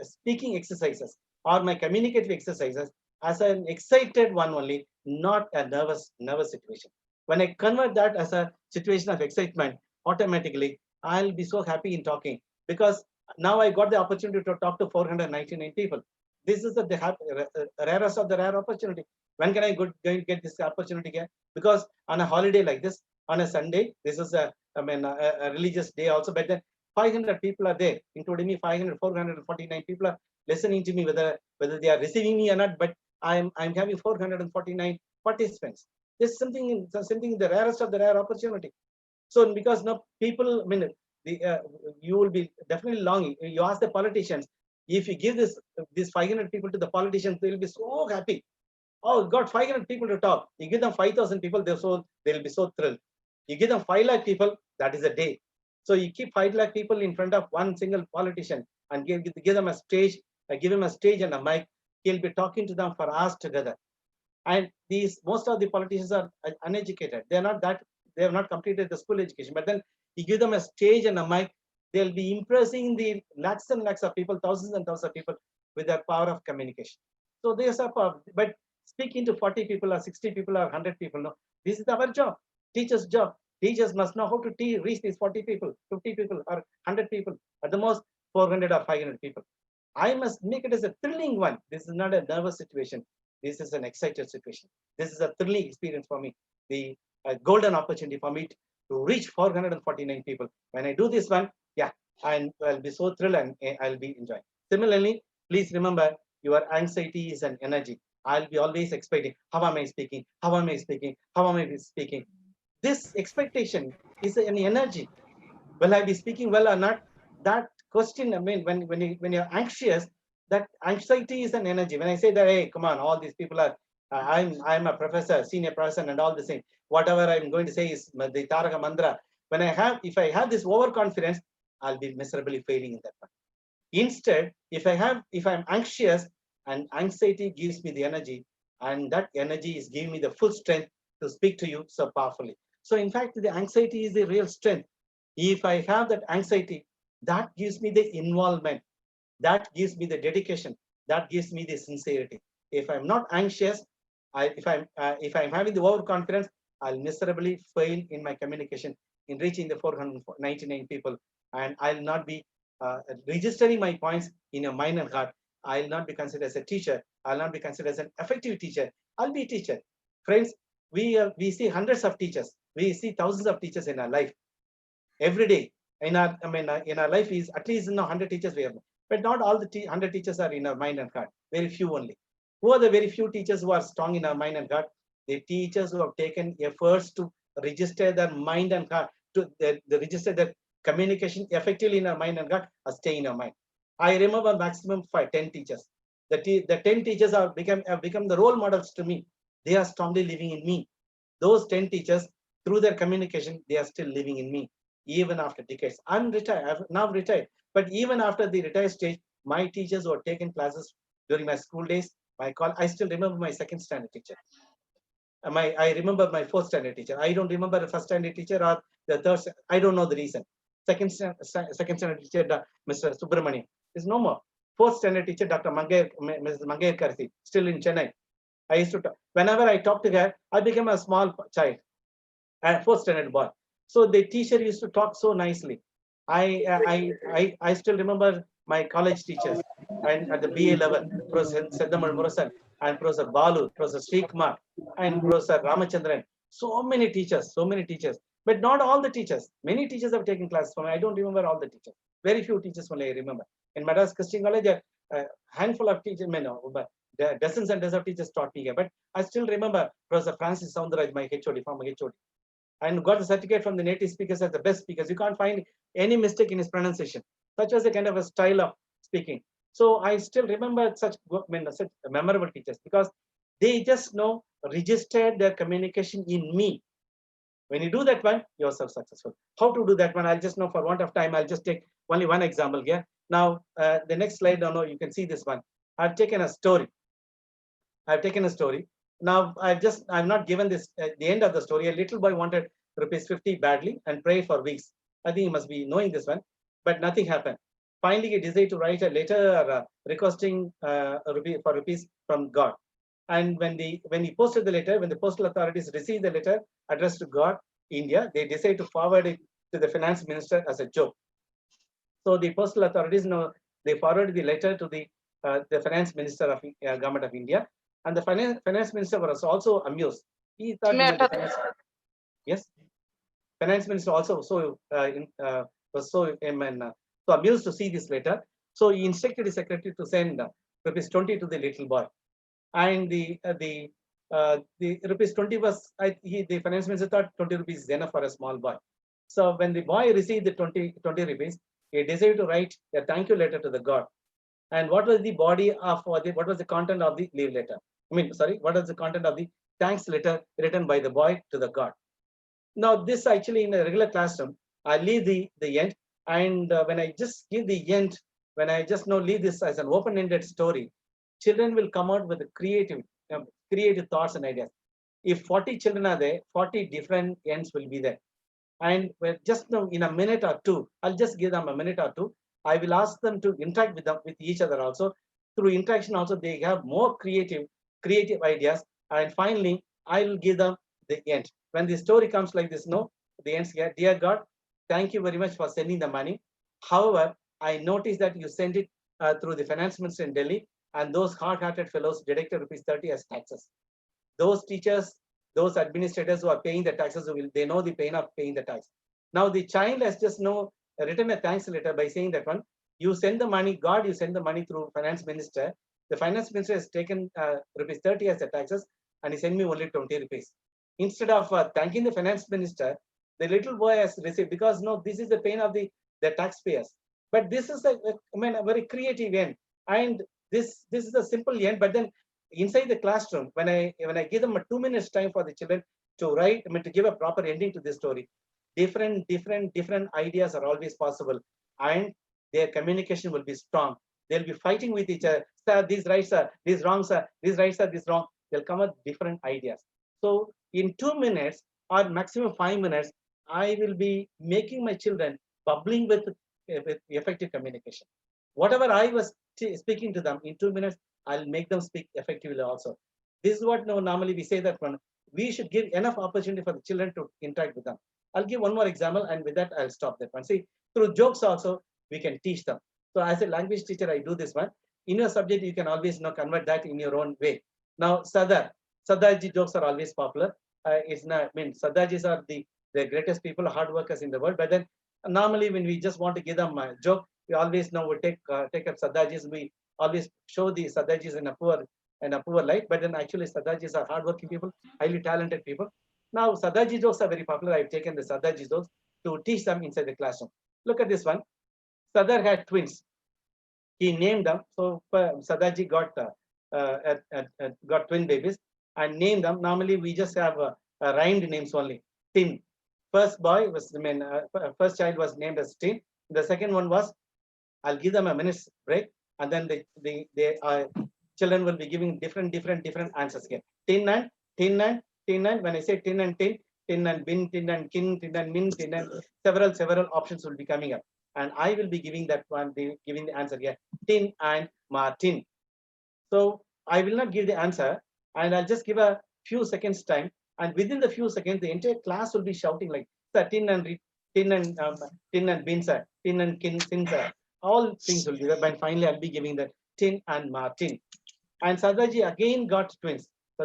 speaking exercises or my communicative exercises as an excited one only, not a nervous situation. When I convert that as a situation of excitement, automatically I'll be so happy in talking, because now I got the opportunity to talk to 499 people. This is the rarest of the rare opportunity. When can I get this opportunity again? Because on a holiday like this, on a Sunday, this is a religious day also, but then 500 people are there, including me. 449 people are listening to me, whether they are receiving me or not, but I'm having 449 participants. This is something the rarest of the rare opportunity. So because now people, you will be definitely longing. You ask the politicians, if you give these 500 people to the politicians, they will be so happy. Oh, got 500 people to talk. You give them 5,000 people, they'll be so thrilled. You give them 5 lakh people, that is a day. So you keep 5 lakh people in front of one single politician and give them a stage, give him a stage and a mic. He'll be talking to them for hours together. And most of the politicians are uneducated. They have not completed the school education. But then you give them a stage and a mic, they'll be impressing the lakhs and lakhs of people, thousands and thousands of people with their power of communication. So there's a power. But speaking to 40 people or 60 people or 100 people, no, this is our job, teachers' job. Teachers must know how to reach these 40 people, 50 people, or 100 people, at the most 400 or 500 people. I must make it as a thrilling one. This is not a nervous situation. This is an excited situation. This is a thrilling experience for me. The golden opportunity for me to reach 449 people. When I do this one, yeah, I'll be so thrilled and I'll be enjoying. Similarly, please remember, your anxiety is an energy. I'll be always expecting, how am I speaking? How am I speaking? How am I speaking? This expectation is an energy. Will I be speaking well or not? That question, I mean, when you're anxious, that anxiety is an energy. When I say that, hey, come on, all these people are, I'm a professor, senior professor, and all the same. Whatever I'm going to say is the Taraka Mantra. If I have this overconfidence, I'll be miserably failing in that one. Instead, if I'm anxious, and anxiety gives me the energy, and that energy is giving me the full strength to speak to you so powerfully. So in fact, the anxiety is the real strength. If I have that anxiety, that gives me the involvement, that gives me the dedication, that gives me the sincerity. If I'm not anxious, if I'm having the overconfidence, I'll miserably fail in my communication in reaching the 499 people, and I'll not be registering my points in your mind and heart. I'll not be considered as a teacher. I'll not be considered as an effective teacher. I'll be a teacher. Friends, we see hundreds of teachers. We see thousands of teachers in our life. Every day in our life is at least 100 teachers we have, but not all the 100 teachers are in our mind and heart. Very few only. Who are the very few teachers who are strong in our mind and heart? The teachers who have taken efforts to register their mind and heart, to register their communication effectively in our mind and heart, are staying in our mind. I remember maximum 10 teachers. The 10 teachers have become the role models to me. They are strongly living in me. Those 10 teachers, through their communication, they are still living in me. Even after decades. I'm retired, I've now retired. But even after the retired stage, my teachers who have taken classes during my school days, I still remember my second standard teacher. I remember my fourth standard teacher. I don't remember the first standard teacher or the third. I don't know the reason. Second standard teacher, Mr. Subramani, is no more. Fourth standard teacher, Dr. Mrs. Mangair Karthi, still in Chennai. I used to talk. Whenever I talk to her, I became a small child, a fourth standard boy. So the teacher used to talk so nicely. I still remember my college teachers, and at the BA level, Professor Seddamal Murasan and Professor Balu, Professor Srikumar, and Professor Ramachandran. So many teachers. But not all the teachers. Many teachers have taken classes from me. I don't remember all the teachers. Very few teachers only I remember. In Madras Christian College, a handful of teachers, but dozens and dozens of teachers taught me here. But I still remember Professor Francis Soundaraj, my HOD, former HOD. And got the certificate from the native speakers as the best speakers. You can't find any mistake in his pronunciation. Such was a kind of a style of speaking. So I still remember such memorable teachers, because they just registered their communication in me. When you do that one, you're successful. How to do that one? I'll just know, for want of time, I'll just take only one example here. Now, the next slide, you can see this one. I've taken a story. Now, I've not given this the end of the story. A little boy wanted ₹50 badly and prayed for weeks. I think he must be knowing this one, but nothing happened. Finally, he decided to write a letter requesting for rupees from God. And when he posted the letter, when the postal authorities received the letter addressed to God, India, they decided to forward it to the finance minister as a joke. So the postal authorities they forwarded the letter to the finance minister of government of India. And the finance minister was also amused. He thought, finance minister also was so amused to see this letter. So he instructed his secretary to send ₹20 to the little boy. And the ₹20 was, the finance minister thought 20 rupees is enough for a small boy. So when the boy received the 20 rupees, he decided to write a thank you letter to the God. And what was the body of, what was the content of the leave letter? What was the content of the thanks letter written by the boy to the God? Now, this actually in a regular classroom, I leave the end. And when I just give the end, when I just leave this as an open-ended story, children will come out with creative thoughts and ideas. If 40 children are there, 40 different ends will be there. And just in a minute or two, I'll just give them a minute or two. I will ask them to interact with each other also. Through interaction also, they have more creative ideas. And finally, I will give them the end. When the story comes like this, the end here, dear God, thank you very much for sending the money. However, I noticed that you sent it through the finance minister in Delhi, and those hard-hearted fellows deducted ₹30 as taxes. Those teachers, those administrators who are paying the taxes, they know the pain of paying the tax. Now the child has just written a thanks letter by saying that one, you send the money, God, you send the money through finance minister, The finance minister has taken rupees 30 as the taxes, and he sent me only 20 rupees. Instead of thanking the finance minister, the little boy has received, because no, this is the pain of the taxpayers. But this is a very creative end, and this is a simple end. But then inside the classroom, when I give them a 2 minutes time for the children to write, to give a proper ending to this story, different ideas are always possible, and their communication will be strong. They'll be fighting with each other. Sir, these right, sir, these wrong, sir, these right, sir, this wrong. They'll come up with different ideas. So in 2 minutes or maximum 5 minutes, I will be making my children bubbling with effective communication. Whatever I was speaking to them in 2 minutes, I'll make them speak effectively also. This is what normally we say, that we should give enough opportunity for the children to interact with them. I'll give one more example, and with that I'll stop that one. See, through jokes also we can teach them. So as a language teacher, I do this one. In your subject, you can always convert that in your own way. Now, Sardarji jokes are always popular. Sardarjis are the greatest people, hard workers in the world. But then normally when we just want to give them a joke, we always we take up Sardarjis. We always show the Sardarjis in a poor light. But then actually Sardarjis are hardworking people, highly talented people. Now Sardarji jokes are very popular. I've taken the Sardarji jokes to teach them inside the classroom. Look at this one. Sardar had twins. He named them. So Sardarji got twin babies and named them. Normally we just have rhymed names only. Tin. First boy was first child was named as Tin. The second one was, I'll give them a minute's break, and then the children will be giving different answers here. Tin and tin and tin and, when I say tin and tin and bin, tin and kin, tin and min, tin and several options will be coming up. And I will be giving that one, giving the answer here, Tin and Martin. So I will not give the answer, and I'll just give a few seconds time. And within the few seconds, the entire class will be shouting like, sir, tin and bin, sir, tin and kin, sin, sir. All things will be there. But finally, I'll be giving the Tin and Martin. And Sardarji again got twins. He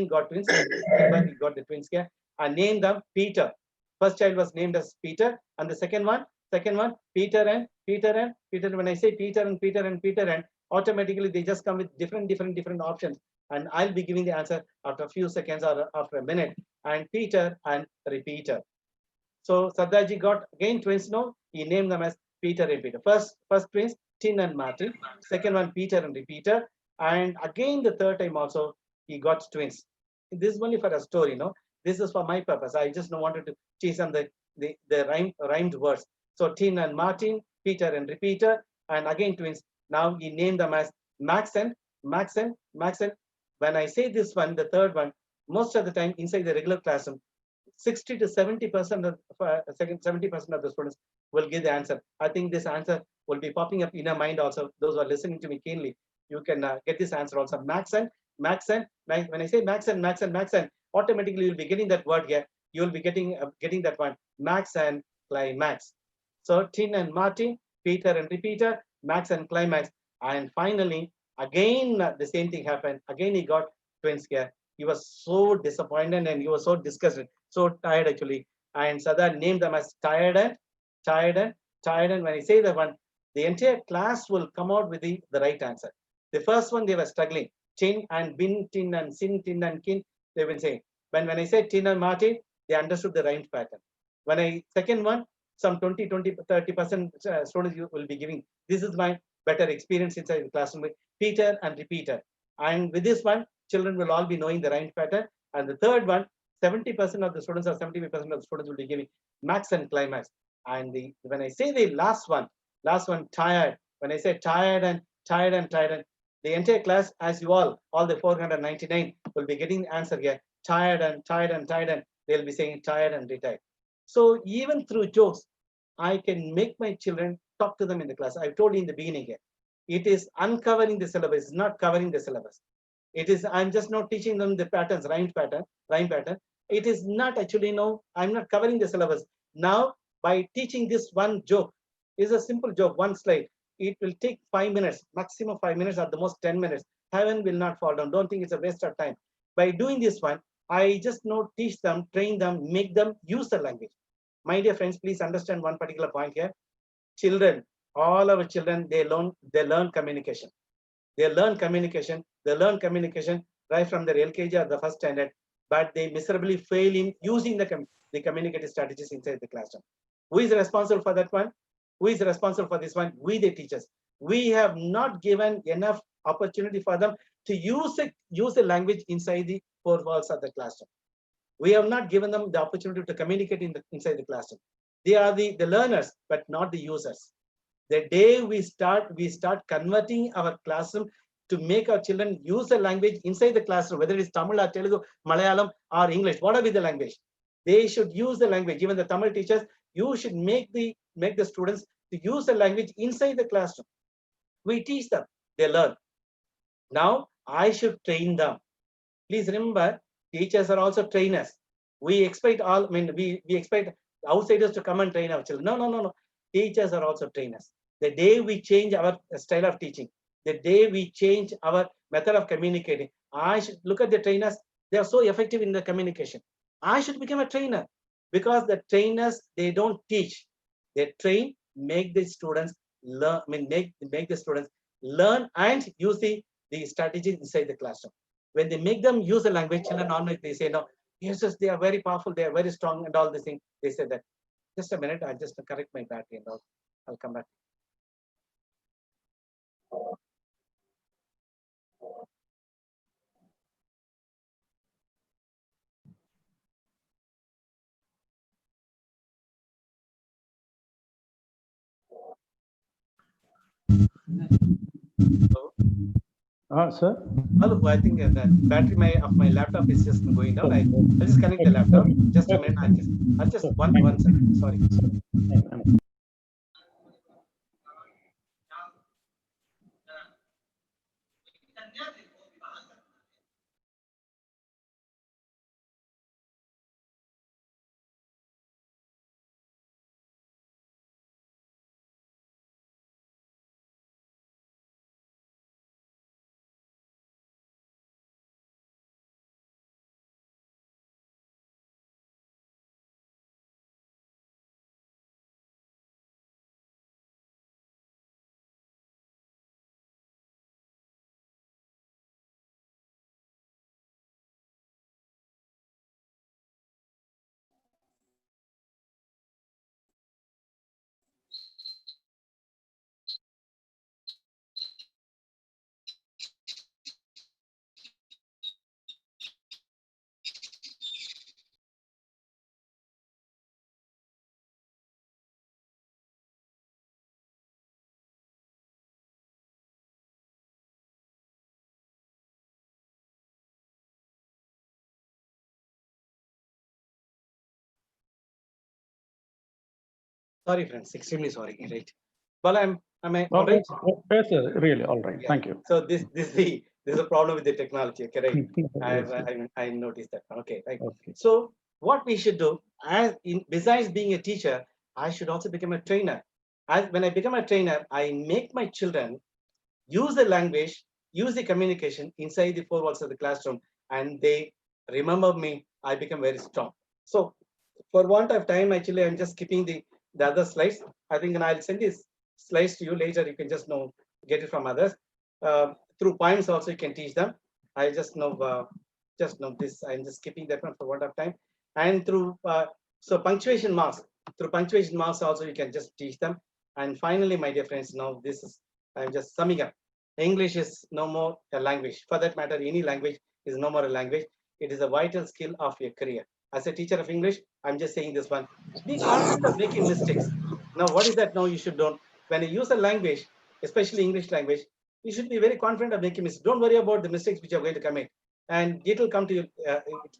got the twins here and named them Peter. First child was named as Peter, and the second one, Peter and Peter. When I say Peter and, automatically they just come with different options. And I'll be giving the answer after a few seconds or after a minute. And Peter and repeater. So Sardarji got again twins. No, he named them as Peter and Peter. First twins, Tin and Martin. Second one, Peter and repeater. And again the third time also he got twins. This is only for a story, no? This is for my purpose. I just wanted to teach them the rhymed words. So Tin and Martin, Peter and repeater, and again twins. Now he named them as Max and. When I say this one, the third one, most of the time inside the regular classroom, 60 to 70% of 70% of the students will give the answer. I think this answer will be popping up in your mind also. Those who are listening to me keenly, you can get this answer also. Max and. When I say Max and, automatically you'll be getting that word here. You will be getting that one, Max and climax. So Tin and Martin, Peter and repeater, Max and climax. And finally, again the same thing happened. Again he got twins here. He was so disappointed and he was so disgusted, so tired actually. And Sardar named them as tired and. When I say that one, the entire class will come out with the right answer. The first one they were struggling. Tin and bin, tin and sin, tin and kin, they will say. When I say Tin and Martin, they understood the rhymed pattern. Second one, some 30% students you will be giving. This is my better experience inside the classroom with Peter and repeater. And with this one, children will all be knowing the rhymed pattern. And the third one, 70% of the students or 75% of the students will be giving Max and climax. And when I say the last one, tired. When I say tired and, the entire class, as you all the 499 will be getting the answer here. Tired and. They'll be saying tired and retired. So even through jokes, I can make my children talk to them in the class. I've told you in the beginning here. It is uncovering the syllabus, it's not covering the syllabus. It is, I'm just not teaching them the patterns, rhyme pattern. It is not actually, I'm not covering the syllabus. Now, by teaching this one joke, is a simple joke, one slide. It will take 5 minutes, maximum 5 minutes, at the most 10 minutes. Heaven will not fall down. Don't think it's a waste of time. By doing this one, I just teach them, train them, make them use the language. My dear friends, please understand one particular point here. Children, all our children, they learn communication. They learn communication right from their LKG or the first standard, but they miserably fail in using the communicative strategies inside the classroom. Who is responsible for that one? Who is responsible for this one? We, the teachers. We have not given enough opportunity for them to use the language inside the four walls of the classroom. We have not given them the opportunity to communicate inside the classroom. They are the learners, but not the users. The day we start converting our classroom to make our children use the language inside the classroom, whether it is Tamil or Telugu, Malayalam or English, whatever the language, they should use the language. Even the Tamil teachers, you should make the students to use the language inside the classroom. We teach them, they learn. Now I should train them. Please remember, teachers are also trainers. We expect we expect outsiders to come and train our children. No. Teachers are also trainers. The day we change our style of teaching, the day we change our method of communicating, I should look at the trainers. They are so effective in the communication. I should become a trainer, because the trainers, they don't teach. They train, make the students learn. Make the students learn and use the strategies inside the classroom. When they make them use the language, children normally they say, no, yes, they are very powerful, they are very strong, and all these things. They say that. Just a minute, I'll just correct my battery and I'll come back. Sir? Hello, I think the battery of my laptop is just going down. I'll just connect the laptop. Just a minute. I'll just one second. Sorry. Sorry, friends. Extremely sorry. Right. Well, am I all right? Yes, sir. Really, all right. Yeah. Thank you. So there's a problem with the technology. Correct. I noticed that. Okay. Right. Okay. So what we should do, besides being a teacher, I should also become a trainer. When I become a trainer, I make my children use the language, use the communication inside the four walls of the classroom, and they remember me. I become very strong. So for want of time, actually, I'm just skipping the other slides. I think I'll send these slides to you later. You can just get it from others. Through poems also you can teach them. I just know this. I'm just skipping that one for want of time. And through so punctuation marks. Through punctuation marks also you can just teach them. And finally, my dear friends, now I'm just summing up. English is no more a language. For that matter, any language is no more a language. It is a vital skill of your career. As a teacher of English, I'm just saying this one. Be confident of making mistakes. Now, what is that? No, you should don't. When you use a language, especially English language, you should be very confident of making mistakes. Don't worry about the mistakes which you're going to commit, and it will come to you.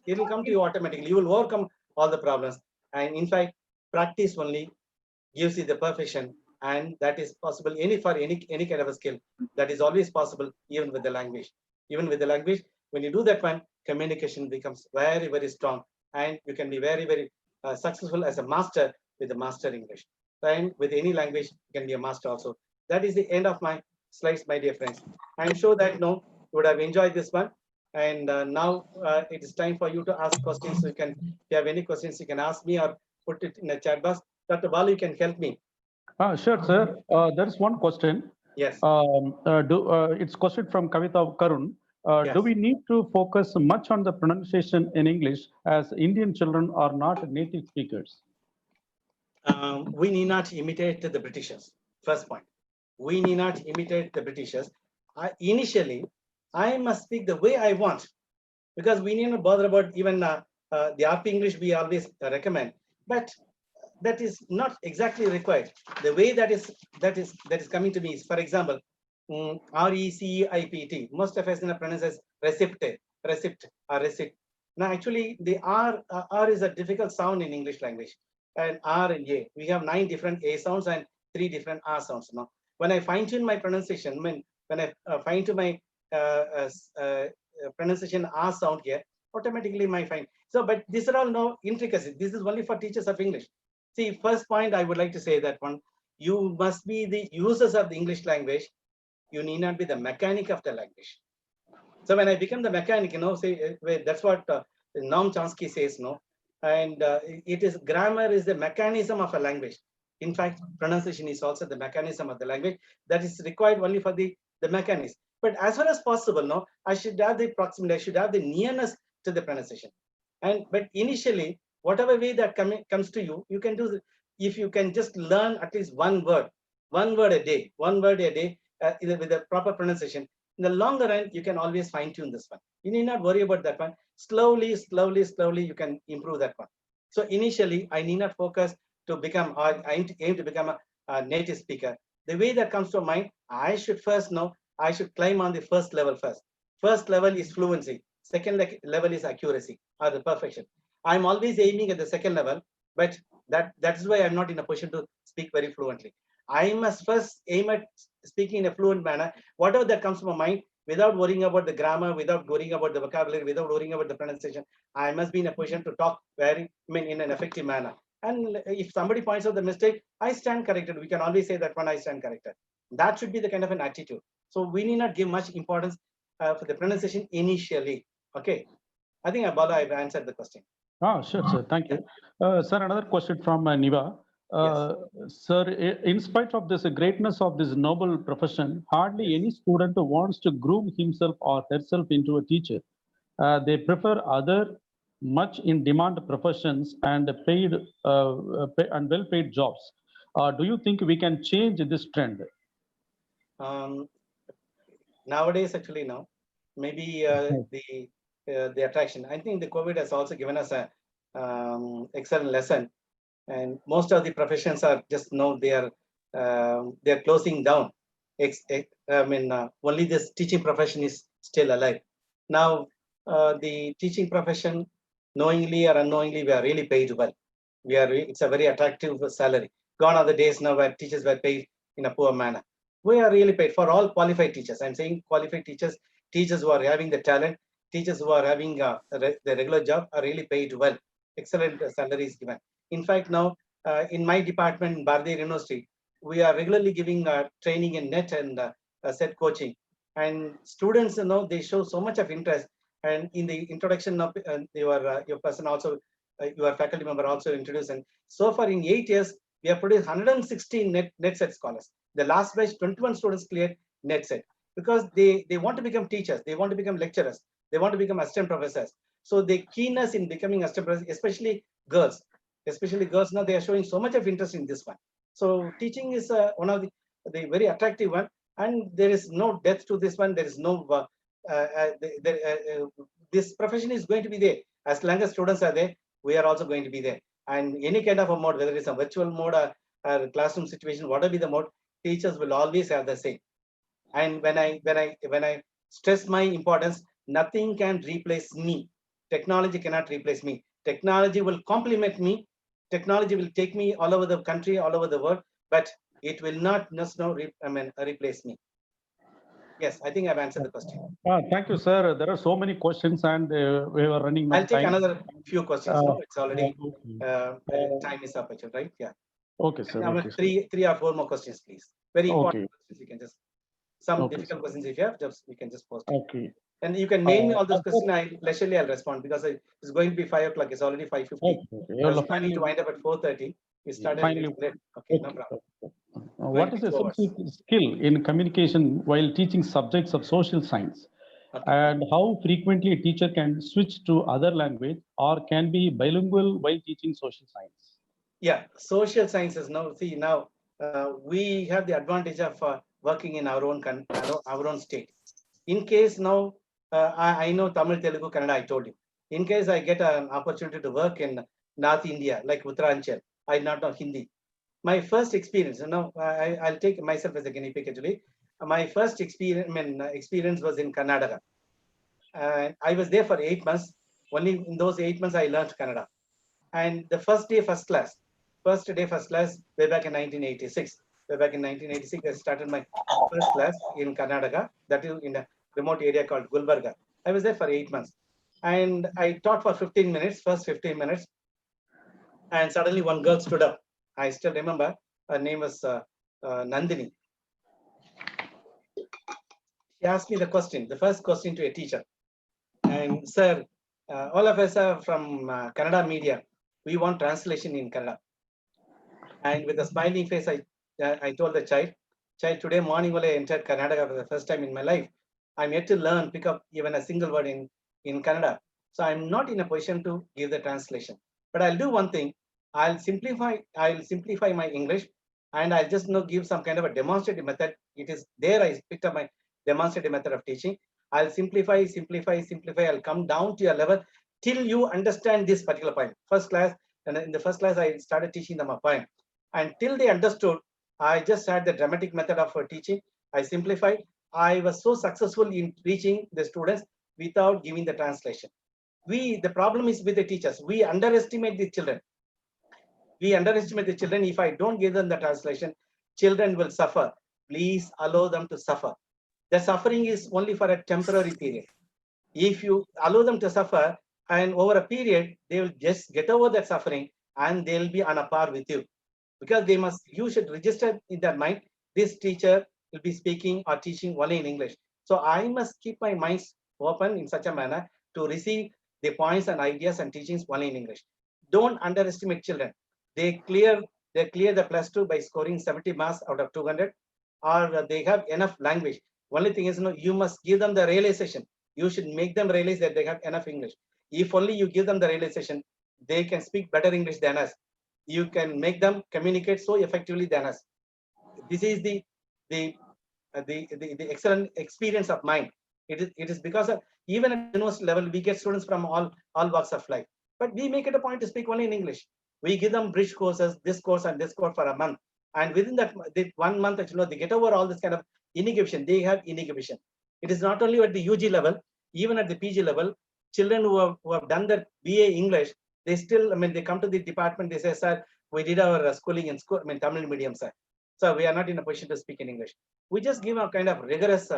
It will come to you automatically. You will overcome all the problems. And in fact, practice only gives you the perfection, and that is possible for any kind of a skill. That is always possible, even with the language. Even with the language, when you do that one, communication becomes very, very strong, and you can be very, very successful as a master with the master English. And with any language, you can be a master also. That is the end of my slides, my dear friends. I'm sure that you would have enjoyed this one. And now it is time for you to ask questions. So if you have any questions, you can ask me or put it in the chat box. Dr. Balu, you can help me. Sure, sir. There is one question. Yes. It's question from Kavita Karun. Yes. Do we need to focus much on the pronunciation in English as Indian children are not native speakers? We need not imitate the Britishers. First point. We need not imitate the Britishers. Initially, I must speak the way I want, because we need not bother about even the RP English we always recommend, but that is not exactly required. The way that is coming to me is, for example, RECIPT. Most of us pronounce as recipte, receipt or receipt. Now, actually, the R is a difficult sound in English language, and R and A. We have 9 different A sounds and 3 different R sounds. Now, when I fine tune my pronunciation, when I fine tune my pronunciation R sound here, automatically my fine. So, but these are all no intricacies. This is only for teachers of English. See, first point I would like to say that one, you must be the users of the English language. You need not be the mechanic of the language. So when I become the mechanic, say that's what Noam Chomsky says, no, and it is grammar is the mechanism of a language. In fact, pronunciation is also the mechanism of the language that is required only for the mechanism. But as far as possible, no, I should have the proximity, I should have the nearness to the pronunciation. But initially, whatever way that comes to you, you can do. If you can just learn at least one word a day, with the proper pronunciation. In the longer run, you can always fine tune this one. You need not worry about that one. Slowly, you can improve that one. So initially, I need not focus to become, or I aim to become a native speaker. The way that comes to mind, I should first know, I should climb on the first level first. First level is fluency. Second level is accuracy or the perfection. I'm always aiming at the second level, but that's why I'm not in a position to speak very fluently. I must first aim at speaking in a fluent manner, whatever that comes to my mind, without worrying about the grammar, without worrying about the vocabulary, without worrying about the pronunciation. I must be in a position to talk in an effective manner. And if somebody points out the mistake, I stand corrected. We can always say that one, I stand corrected. That should be the kind of an attitude. So we need not give much importance for the pronunciation initially. Okay. I think, Bala, I've answered the question. Sure, sir. Thank you. Sir, another question from Niva. Sir, in spite of this greatness of this noble profession, hardly any student wants to groom himself or herself into a teacher. They prefer other much in demand professions and paid and well-paid jobs. Do you think we can change this trend? Nowadays, actually, no. Maybe the attraction. I think the COVID has also given us a excellent lesson. And most of the professions are just they're closing down. Only this teaching profession is still alive. Now, the teaching profession, knowingly or unknowingly, we are really paid well. It's a very attractive salary. Gone are the days now where teachers were paid in a poor manner. We are really paid for all qualified teachers. I'm saying qualified teachers, teachers who are having the talent, teachers who are having the regular job are really paid well. Excellent salaries given. In fact, now in my department in Bardar University, we are regularly giving training in net and set coaching. And students, they show so much of interest. And in the introduction of your person also, your faculty member also introduced. And so far in 8 years, we have produced 116 net set scholars. The last batch, 21 students cleared net set because they want to become teachers, they want to become lecturers, they want to become assistant professors. So the keenness in becoming assistant professors, especially girls now, they are showing so much of interest in this one. So teaching is one of the very attractive one, and there is no depth to this one. There is no this profession is going to be there as long as students are there. We are also going to be there, and any kind of a mode, whether it's a virtual mode or classroom situation, whatever be the mode, teachers will always have the same. And when I stress my importance, nothing can replace me. Technology cannot replace me. Technology will complement me. Technology will take me all over the country, all over the world, but it will not replace me. Yes, I think I've answered the question. Thank you, sir. There are so many questions, and we were running out of time. I'll take another few questions. It's already time is up, right? Yeah. Okay, sir. Okay, three or four more questions, please. Very important questions. You can just difficult questions if you have, you can just post. Okay. And you can mail me all those questions. I'll respond because it's going to be 5 o'clock. It's already 5:50. I need to wind up at 4:30. We started a little late. Okay, no problem. What is 22 a hours. social skill in communication while teaching subjects of social science? Okay. And how frequently a teacher can switch to other language or can be bilingual while teaching social science? Yeah, social sciences. Now, see, now we have the advantage of working in our own state. In case now, I know Tamil, Telugu, Kannada, I told you. In case I get an opportunity to work in North India, like Uttaranchal, I not know Hindi. My first experience, I'll take myself as a guinea pig actually. My first experience was in Karnataka. I was there for 8 months. Only in those 8 months, I learned Kannada. And the first day, first class, way back in 1986. Way back in 1986, I started my first class in Karnataka, that is in a remote area called Gulbarga. I was there for 8 months. And I taught for 15 minutes, first 15 minutes. And suddenly one girl stood up. I still remember, her name was Nandini. She asked me the first question to a teacher. And sir, all of us are from Kannada media. We want translation in Kannada. And with a smiling face, I told the child, today morning when I entered Karnataka for the first time in my life, I'm yet to learn, pick up even a single word in Kannada. So I'm not in a position to give the translation. But I'll do one thing. I'll simplify my English, and I'll just give some kind of a demonstrative method. It is there I picked up my demonstrative method of teaching. I'll simplify. I'll come down to your level till you understand this particular point. First class, and in the first class, I started teaching them a poem. And till they understood, I just had the dramatic method of teaching. I simplified. I was so successful in reaching the students without giving the translation. The problem is with the teachers. We underestimate the children. If I don't give them the translation, children will suffer. Please allow them to suffer. The suffering is only for a temporary period. If you allow them to suffer, and over a period, they will just get over that suffering and they'll be on a par with you. Because you should register in their mind, this teacher will be speaking or teaching only in English. So I must keep my mind open in such a manner to receive the points and ideas and teachings only in English. Don't underestimate children. They clear the +2 by scoring 70 marks out of 200, or they have enough language. Only thing is, you must give them the realization. You should make them realize that they have enough English. If only you give them the realization, they can speak better English than us. You can make them communicate so effectively than us. This is the excellent experience of mine. It is because of, even at university level, we get students from all walks of life, but we make it a point to speak only in English. We give them bridge courses, this course and this course for a month, and within that 1 month, they get over all this kind of inhibition. They have inhibition. It is not only at the UG level, even at the PG level, children who have done their BA English, they still, they come to the department, they say, sir, we did our schooling in school, Tamil medium, sir. So we are not in a position to speak in English. We just give a kind of rigorous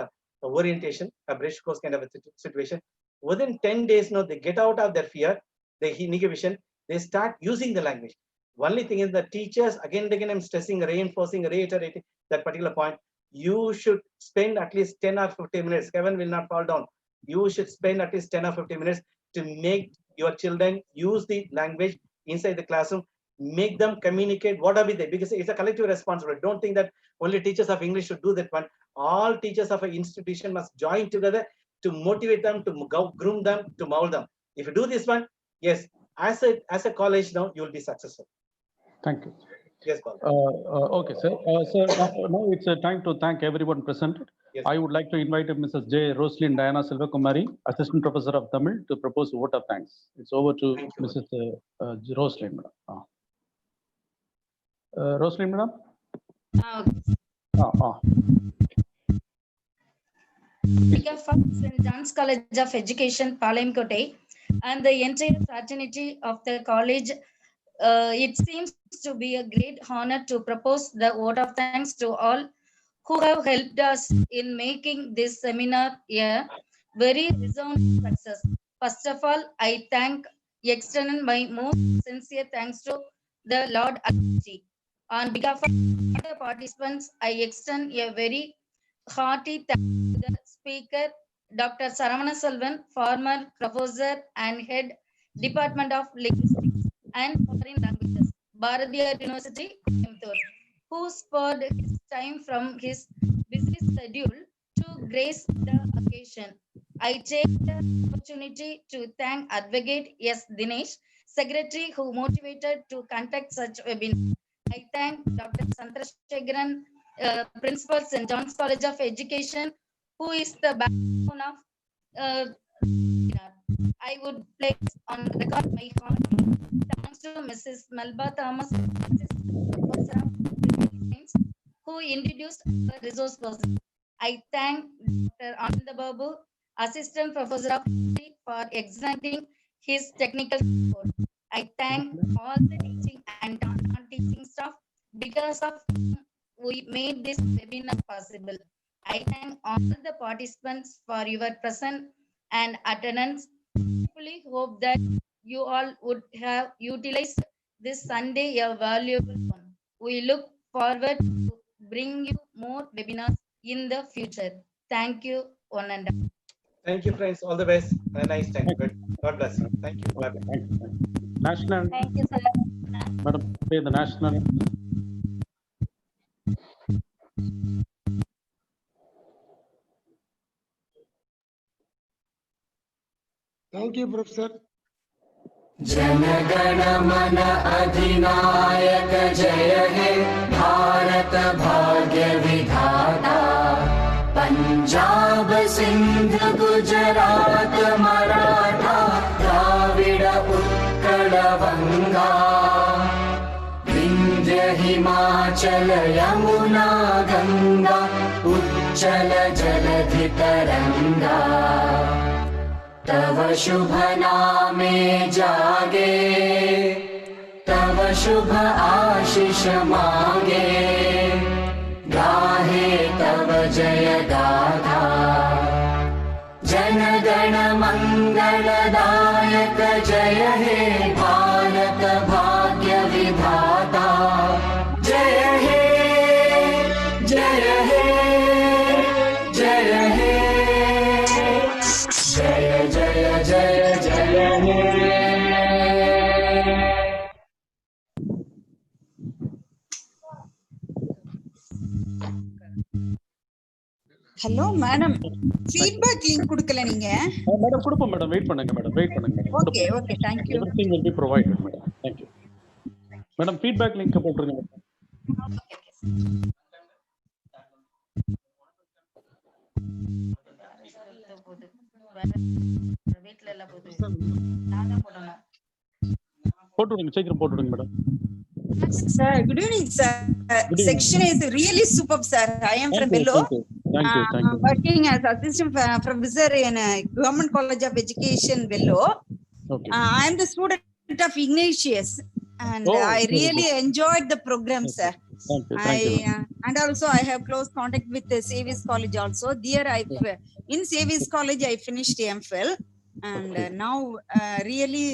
orientation, a bridge course kind of a situation. Within 10 days, they get out of their fear, the inhibition, they start using the language. Only thing is the teachers, again and again, I'm stressing, reinforcing, reiterating that particular point. You should spend at least 10 or 15 minutes. Kevin will not fall down. You should spend at least 10 or 15 minutes to make your children use the language inside the classroom. Make them communicate whatever they, because it's a collective responsibility. Don't think that only teachers of English should do that one. All teachers of an institution must join together to motivate them, to groom them, to mold them. If you do this one, yes, as a college now, you will be successful. Thank you. Yes, Paul. Okay, sir. Sir, now it's a time to thank everyone present. Yes. I would like to invite Mrs. J. Roslyn Diana Silvakumari, Assistant Professor of Tamil, to propose a vote of thanks. It's over to Mrs. Roslyn, madam. Roslyn, madam? Speaker for St. John's College of Education, Palayamkottai, and the entire fraternity of the college, it seems to be a great honor to propose the vote of thanks to all who have helped us in making this seminar a very resounding success. First of all, I extend my most sincere thanks to the Lord Almighty. On behalf of the participants, I extend a very hearty thanks to the speaker, Dr. Saravana Selvan, former professor and head Department of Linguistics and Foreign Languages, Bharatiyar University, Coimbatore. who spared his time from his busy schedule to grace the occasion. I take the opportunity to thank Advocate S. Dinesh, Secretary, who motivated to conduct such webinar. I thank Dr. Sandrasekharan, Principal, St. John's College of Education, who is the backbone of webinar. I would place on record my heart thanks to Mrs. Melba Thomas, Professor of Science, who introduced our resource person. I thank Dr. Ananda Babu, Assistant Professor of History, for extending his technical support. I thank all the teaching and non-teaching staff, because of whom we made this webinar possible. I thank all the participants for your presence and attendance. I fully hope that you all would have utilized this Sunday a valuable one. We look forward to bring you more webinars in the future. Thank you, one and all. Thank you, friends. All the best. Have a nice time. Good. God bless you. Thank you. Bye. National, Thank you, sir. Madam, play the national. Thank you, Professor. जनगण मन अधिनायक जय हे भारत भाग्य विधाता पंजाब सिंध गुजरात मराठा द्राविड उत्कल बंगा विंध्य हिमाचल यमुना गंगा उच्चल जलधि तरंगा तव शुभ नामे जागे तव शुभ आशीष मांगे गाहे तव जय गाथा जन गण मंगलदायक जय हे भारत भाग्य विधाता जय हे जय हे जय हे जय जय जय जय हे ஹலோ மேடம், ஃபீட்பேக் லிங்க் கொடுக்கல நீங்க. மேடம் கொடுப்போம் மேடம், வெயிட் பண்ணுங்க மேடம், வெயிட் பண்ணுங்க madam. Okay okay, thank you. Everything will be provided madam. Thank you. Madam feedback link போட்டுருங்க மேடம். வீட்ல எல்லாம் போது நான் தான் போடணும். போட்டுடுங்க, சீக்கிரம் போட்டுடுங்க madam. Sir, good evening, sir. Section is really superb, sir. I am from below. Thank you. Working as assistant professor in Government College of Education, below. Okay. I am the student of Ignatius, and I really enjoyed the program, sir. Thank you. And also I have close contact with the Saviors College also. There in Saviors College I finished MPhil, and now really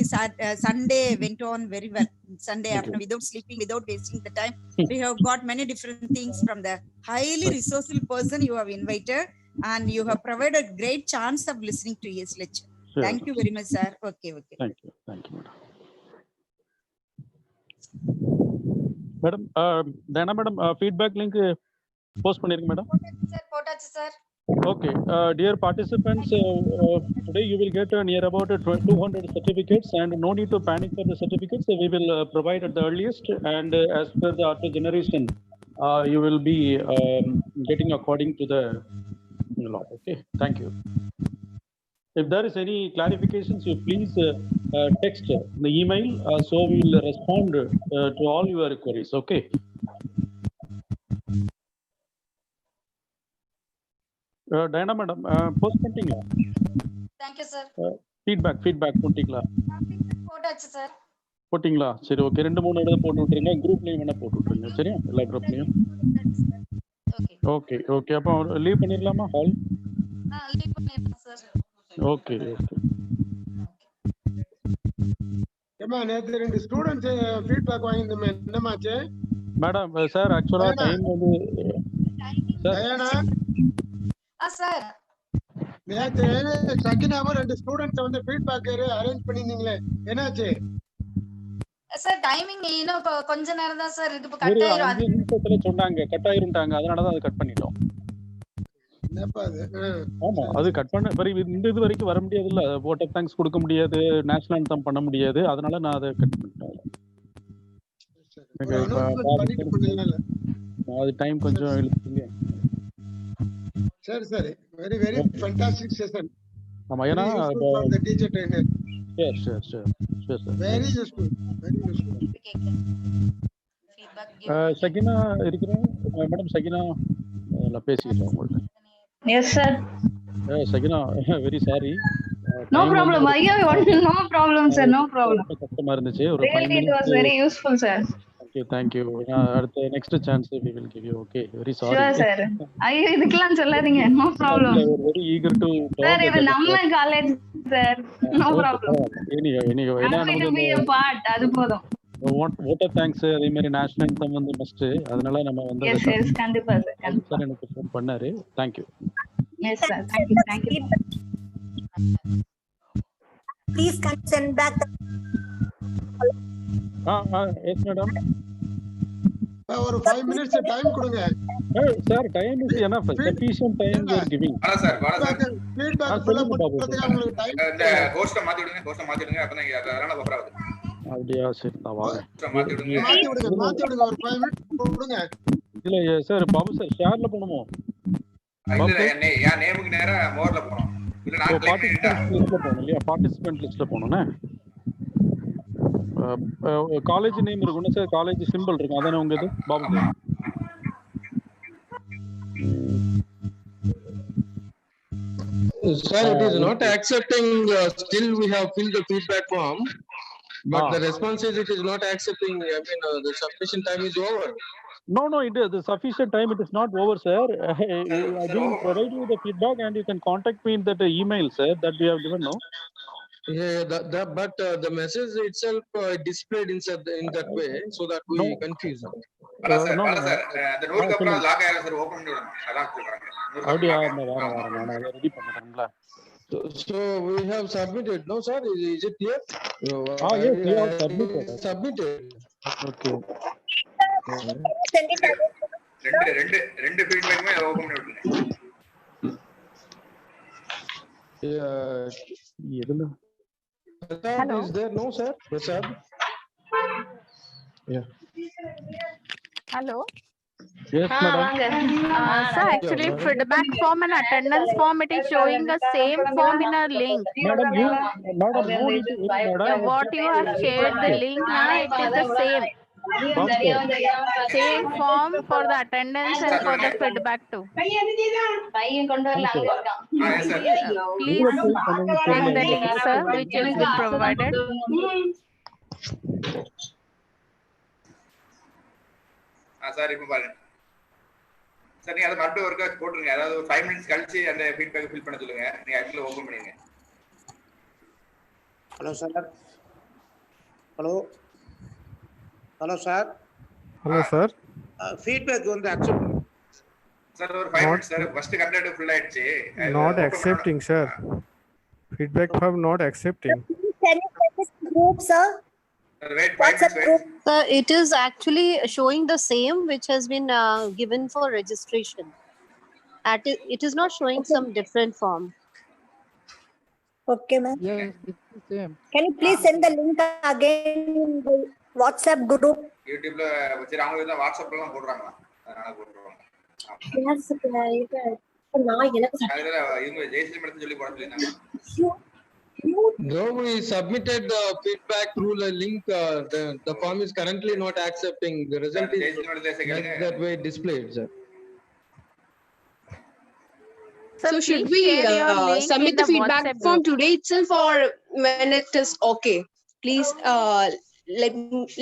Sunday went on very well. Sunday afternoon, without sleeping, without wasting the time, we have got many different things from the highly resourceful person you have invited, and you have provided great chance of listening to his lecture. Sure. Thank you very much, sir. Okay. Thank you madam. Madam தானா madam feedback link post பண்ணிருங்க madam. போட்டாச்சு sir. Okay, dear participants, today you will get near about 200 certificates, and no need to panic for the certificates. We will provide at the earliest, and as per the auto generation, you will be getting according to the law. Okay, thank you. If there is any clarifications, you please text the email, so we will respond to all your queries. Okay. Diana madam, post பண்ணிட்டீங்களா? Thank you sir. Feedback போட்டீங்களா? போட்டாச்சு sir. போட்டீங்களா? சரி, okay. 2-3 இடத்துல போட்டு விட்டுருங்க, குரூப்லயும் வேணா போட்டு விட்டுருங்க. சரியா? எல்லா குரூப்லயும். ஓகே. அப்போ லீவ் பண்ணிரலாமா ஹால்? லீவ் பண்ணிரலாம் சார். ஓகே. ஏமா நேத்து 2 ஸ்டூடண்ட்ஸ் ஃபீட்பேக் வாங்கிருந்தோமே, என்னமாச்சு மேடம்? சார் ஆக்சுவலா டைம் வந்து டயானா சார் நேத்து சக்கினாம 2 ஸ்டூடண்ட்ஸ் வந்து ஃபீட்பேக் அரேஞ்ச் பண்ணிருந்தீங்களே, என்னாச்சு? சார் டைமிங் இன்னும் கொஞ்ச நேரம் தான் சார் இருக்கு. இப்ப ஒரு கட் ஆயிரும். 5 நிமிஷத்துல சொன்னாங்க, கட் ஆயிரும்ட்டாங்க. அதனாலதான் அது கட் பண்ணிட்டோம். என்னப்பா அது? ஆமா, அது கட் பண்ண இந்த இது வரைக்கும் வர முடியாது இல்ல. vote of thanks கொடுக்க முடியாது, நேஷனல் anthem பண்ண முடியாது. அதனால நான் அதை கட் பண்ணிட்டேன். ஒரு announcement பண்ணிட்டு பண்ணல. அது டைம் கொஞ்சம் இழுத்துங்க. சரி சரி. Very very fantastic session. ஆமா, ஏன்னா for the teacher trainer. sure sir. Very useful. Very useful. Sakina இருக்கிறோம். மேடம் சகினா பேசிக்கிறேன் உங்கள்ட்ட. Yes, sir. Sakina, very sorry. No problem. No problem, sir. No problem. கஷ்டமா இருந்துச்சு. ஒரு 5 Really, it was minutes. very useful, sir. Thank you. அடுத்த next chance we will give you. Okay, very sorry. Sure, sir. ஐயோ, இதுக்கெல்லாம் சொல்லாதீங்க. No problem. Very eager to talk. Sir, இது நம்ம college, sir. No problem. Anyway, Happy to be a part. அது போதும். vote of thanks அதே மாதிரி national anthem வந்து must. அதனால நம்ம வந்து Yes, கண்டிப்பா sir. சார் எனக்கு ஃபோன் பண்ணாரு. Thank you. Yes, sir. Thank you. Please can send back the yes madam. ஒரு 5 minutes time கொடுங்க. Sir, time is enough. Sufficient time we are giving. feedback full பண்றதுக்கு உங்களுக்கு time. இந்த ஹோஸ்ட மாத்தி விடுங்க அப்பதான் அதனால பவர் ஆகுது. அப்படியே சரி நான் வாங்க. மாத்தி விடுங்க ஒரு 5 minutes கொடுங்க. இல்ல சார், பாபு சார் ஷேர்ல போணுமோ? இல்ல என் நேமுக்கு நேரா மோர்ல போறோம். இல்ல நான் கிளிக் பண்ணிட்டா போணும் இல்லையா? பார்ட்டிசிபென்ட் லிஸ்ட்ல போணும்னா காலேஜ் நேம் இருக்கும் சார், காலேஜ் சிம்பிள் இருக்கும். அதானே உங்க இது Babu sir? Sir, it is not accepting. Still, we have filled the feedback form, but the response is it is not accepting. I mean, the sufficient time is over. No, it is the sufficient time. It is not over, sir. I will provide you the feedback, and you can contact me in that email, sir, that we have given. No. Yeah, but the message itself displayed in that way, so that we confuse. sir, அந்த நோட்க்கு அப்புறம் lock ஆயிரும் sir. Open பண்ணி விடணும். அதான் சொல்றாங்க. அப்படியே நான் அதை ready பண்ணிட்டேன்ல. So we have submitted. No, sir, is it clear? Yes, we have submitted. Okay. ரெண்டு ஃபீட்பேக்குமே ஓபன் பண்ணி விட்டுருங்க. எதுல? Hello. Is there no, sir? Yes, sir. Yeah. Hello. Yes, madam. Sir, actually feedback form and attendance form, it is showing the same form in our link. Madam, What you have shared the link now, it is the same. Same form for the attendance and for the feedback too. Please check the link, sir, which has been provided. Sir இப்போ பாருங்க sir, நீங்க அதை மறுபடியும் ஒர்க்கா போட்டுருங்க. அதாவது 5 minutes கழிச்சு அந்த ஃபீட்பேக் ஃபில் பண்ண சொல்லுங்க. நீங்க ஆக்சுவலா ஓபன் பண்ணுங்க. Hello sir. Hello sir. Feedback வந்து அக்செப்ட் சார் ஒரு 5 minutes sir. First content full ஆயிடுச்சு. Not accepting, sir. Feedback form not accepting. Can you send this group, sir? Wait, 5 minutes wait. Sir, it is actually showing the same which has been given for registration. It is not showing some different form. Okay, ma'am. Yes, it's the same. Can you please send the link again in the WhatsApp group? யூடியூப்ல வச்சு அவங்க தான் வாட்ஸ்அப்ல எல்லாம் போடுறாங்களா? அதனால போடுறாங்க. Yes, நான் எனக்கு அதுல இவங்க ஜெயஸ்ரீ மேடம் சொல்லி போட சொல்லிருந்தாங்க. No, we submitted the feedback through the link. The form is currently not accepting. The result is that way displayed, sir. So should we submit the feedback form today itself, or when it is okay? Please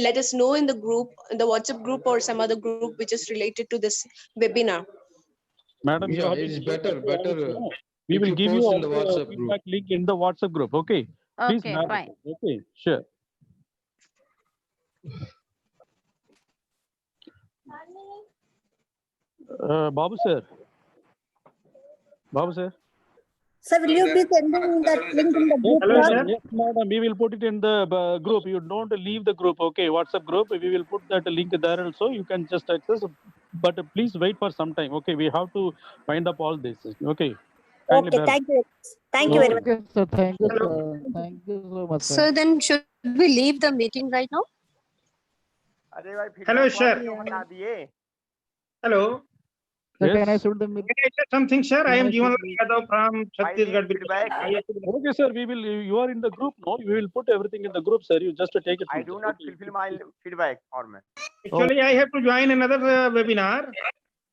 let us know in the group, in the WhatsApp group or some other group which is related to this webinar. Madam, yeah, it's better. We will give you all the feedback link in the WhatsApp group. Okay. Please Okay, fine. Okay, sure. Babu sir. Sir, will you be sending that link in the group? Hello, sir? yes, madam. We will put it in the group. You don't leave the group, okay? WhatsApp group. We will put that link there also. You can just access, but please wait for some time. Okay, we have to wind up all this. Okay. Kindly Okay, bear thank you. Thank you very much. Okay, sir. Thank you, sir. Thank you so much, sir. So then should we leave the meeting right now? Hello, sir. Hello. Sir, Yes. can I shoot the meeting? Can I say something, sir? I am Can I Jivan shoot Yadav from Chhattisgarh. Okay, sir. We will. You are in the group, no? We will put everything in the group, sir. You just take it. I do not fulfill my feedback format. Actually, I have to join another webinar.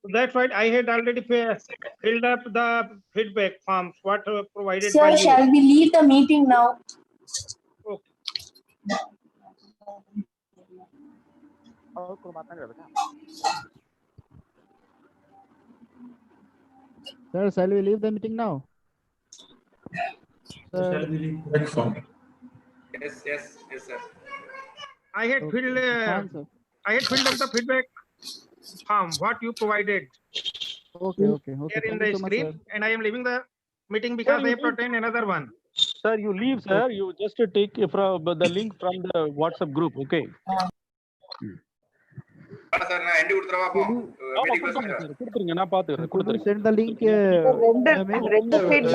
So that's why I had already filled up the feedback forms what provided by Sir, you. shall we leave the meeting now? Okay. Sir, shall we leave the meeting now? Sir. Yes, sir. I had filled. Fine, sir. I had filled up the feedback form what you provided Okay. here in Thank the you so much, screen, sir. and I am leaving the meeting because I have to attend another one. Sir, you leave, sir. You just take from the link from the WhatsApp group. Okay. Sir நான் end கொடுத்துறவா அப்போ ஆமா, கொடுத்துருங்க, கொடுத்துருங்க. நான் பாத்துக்கிறேன். Could you send the link? ரெண்டு feedback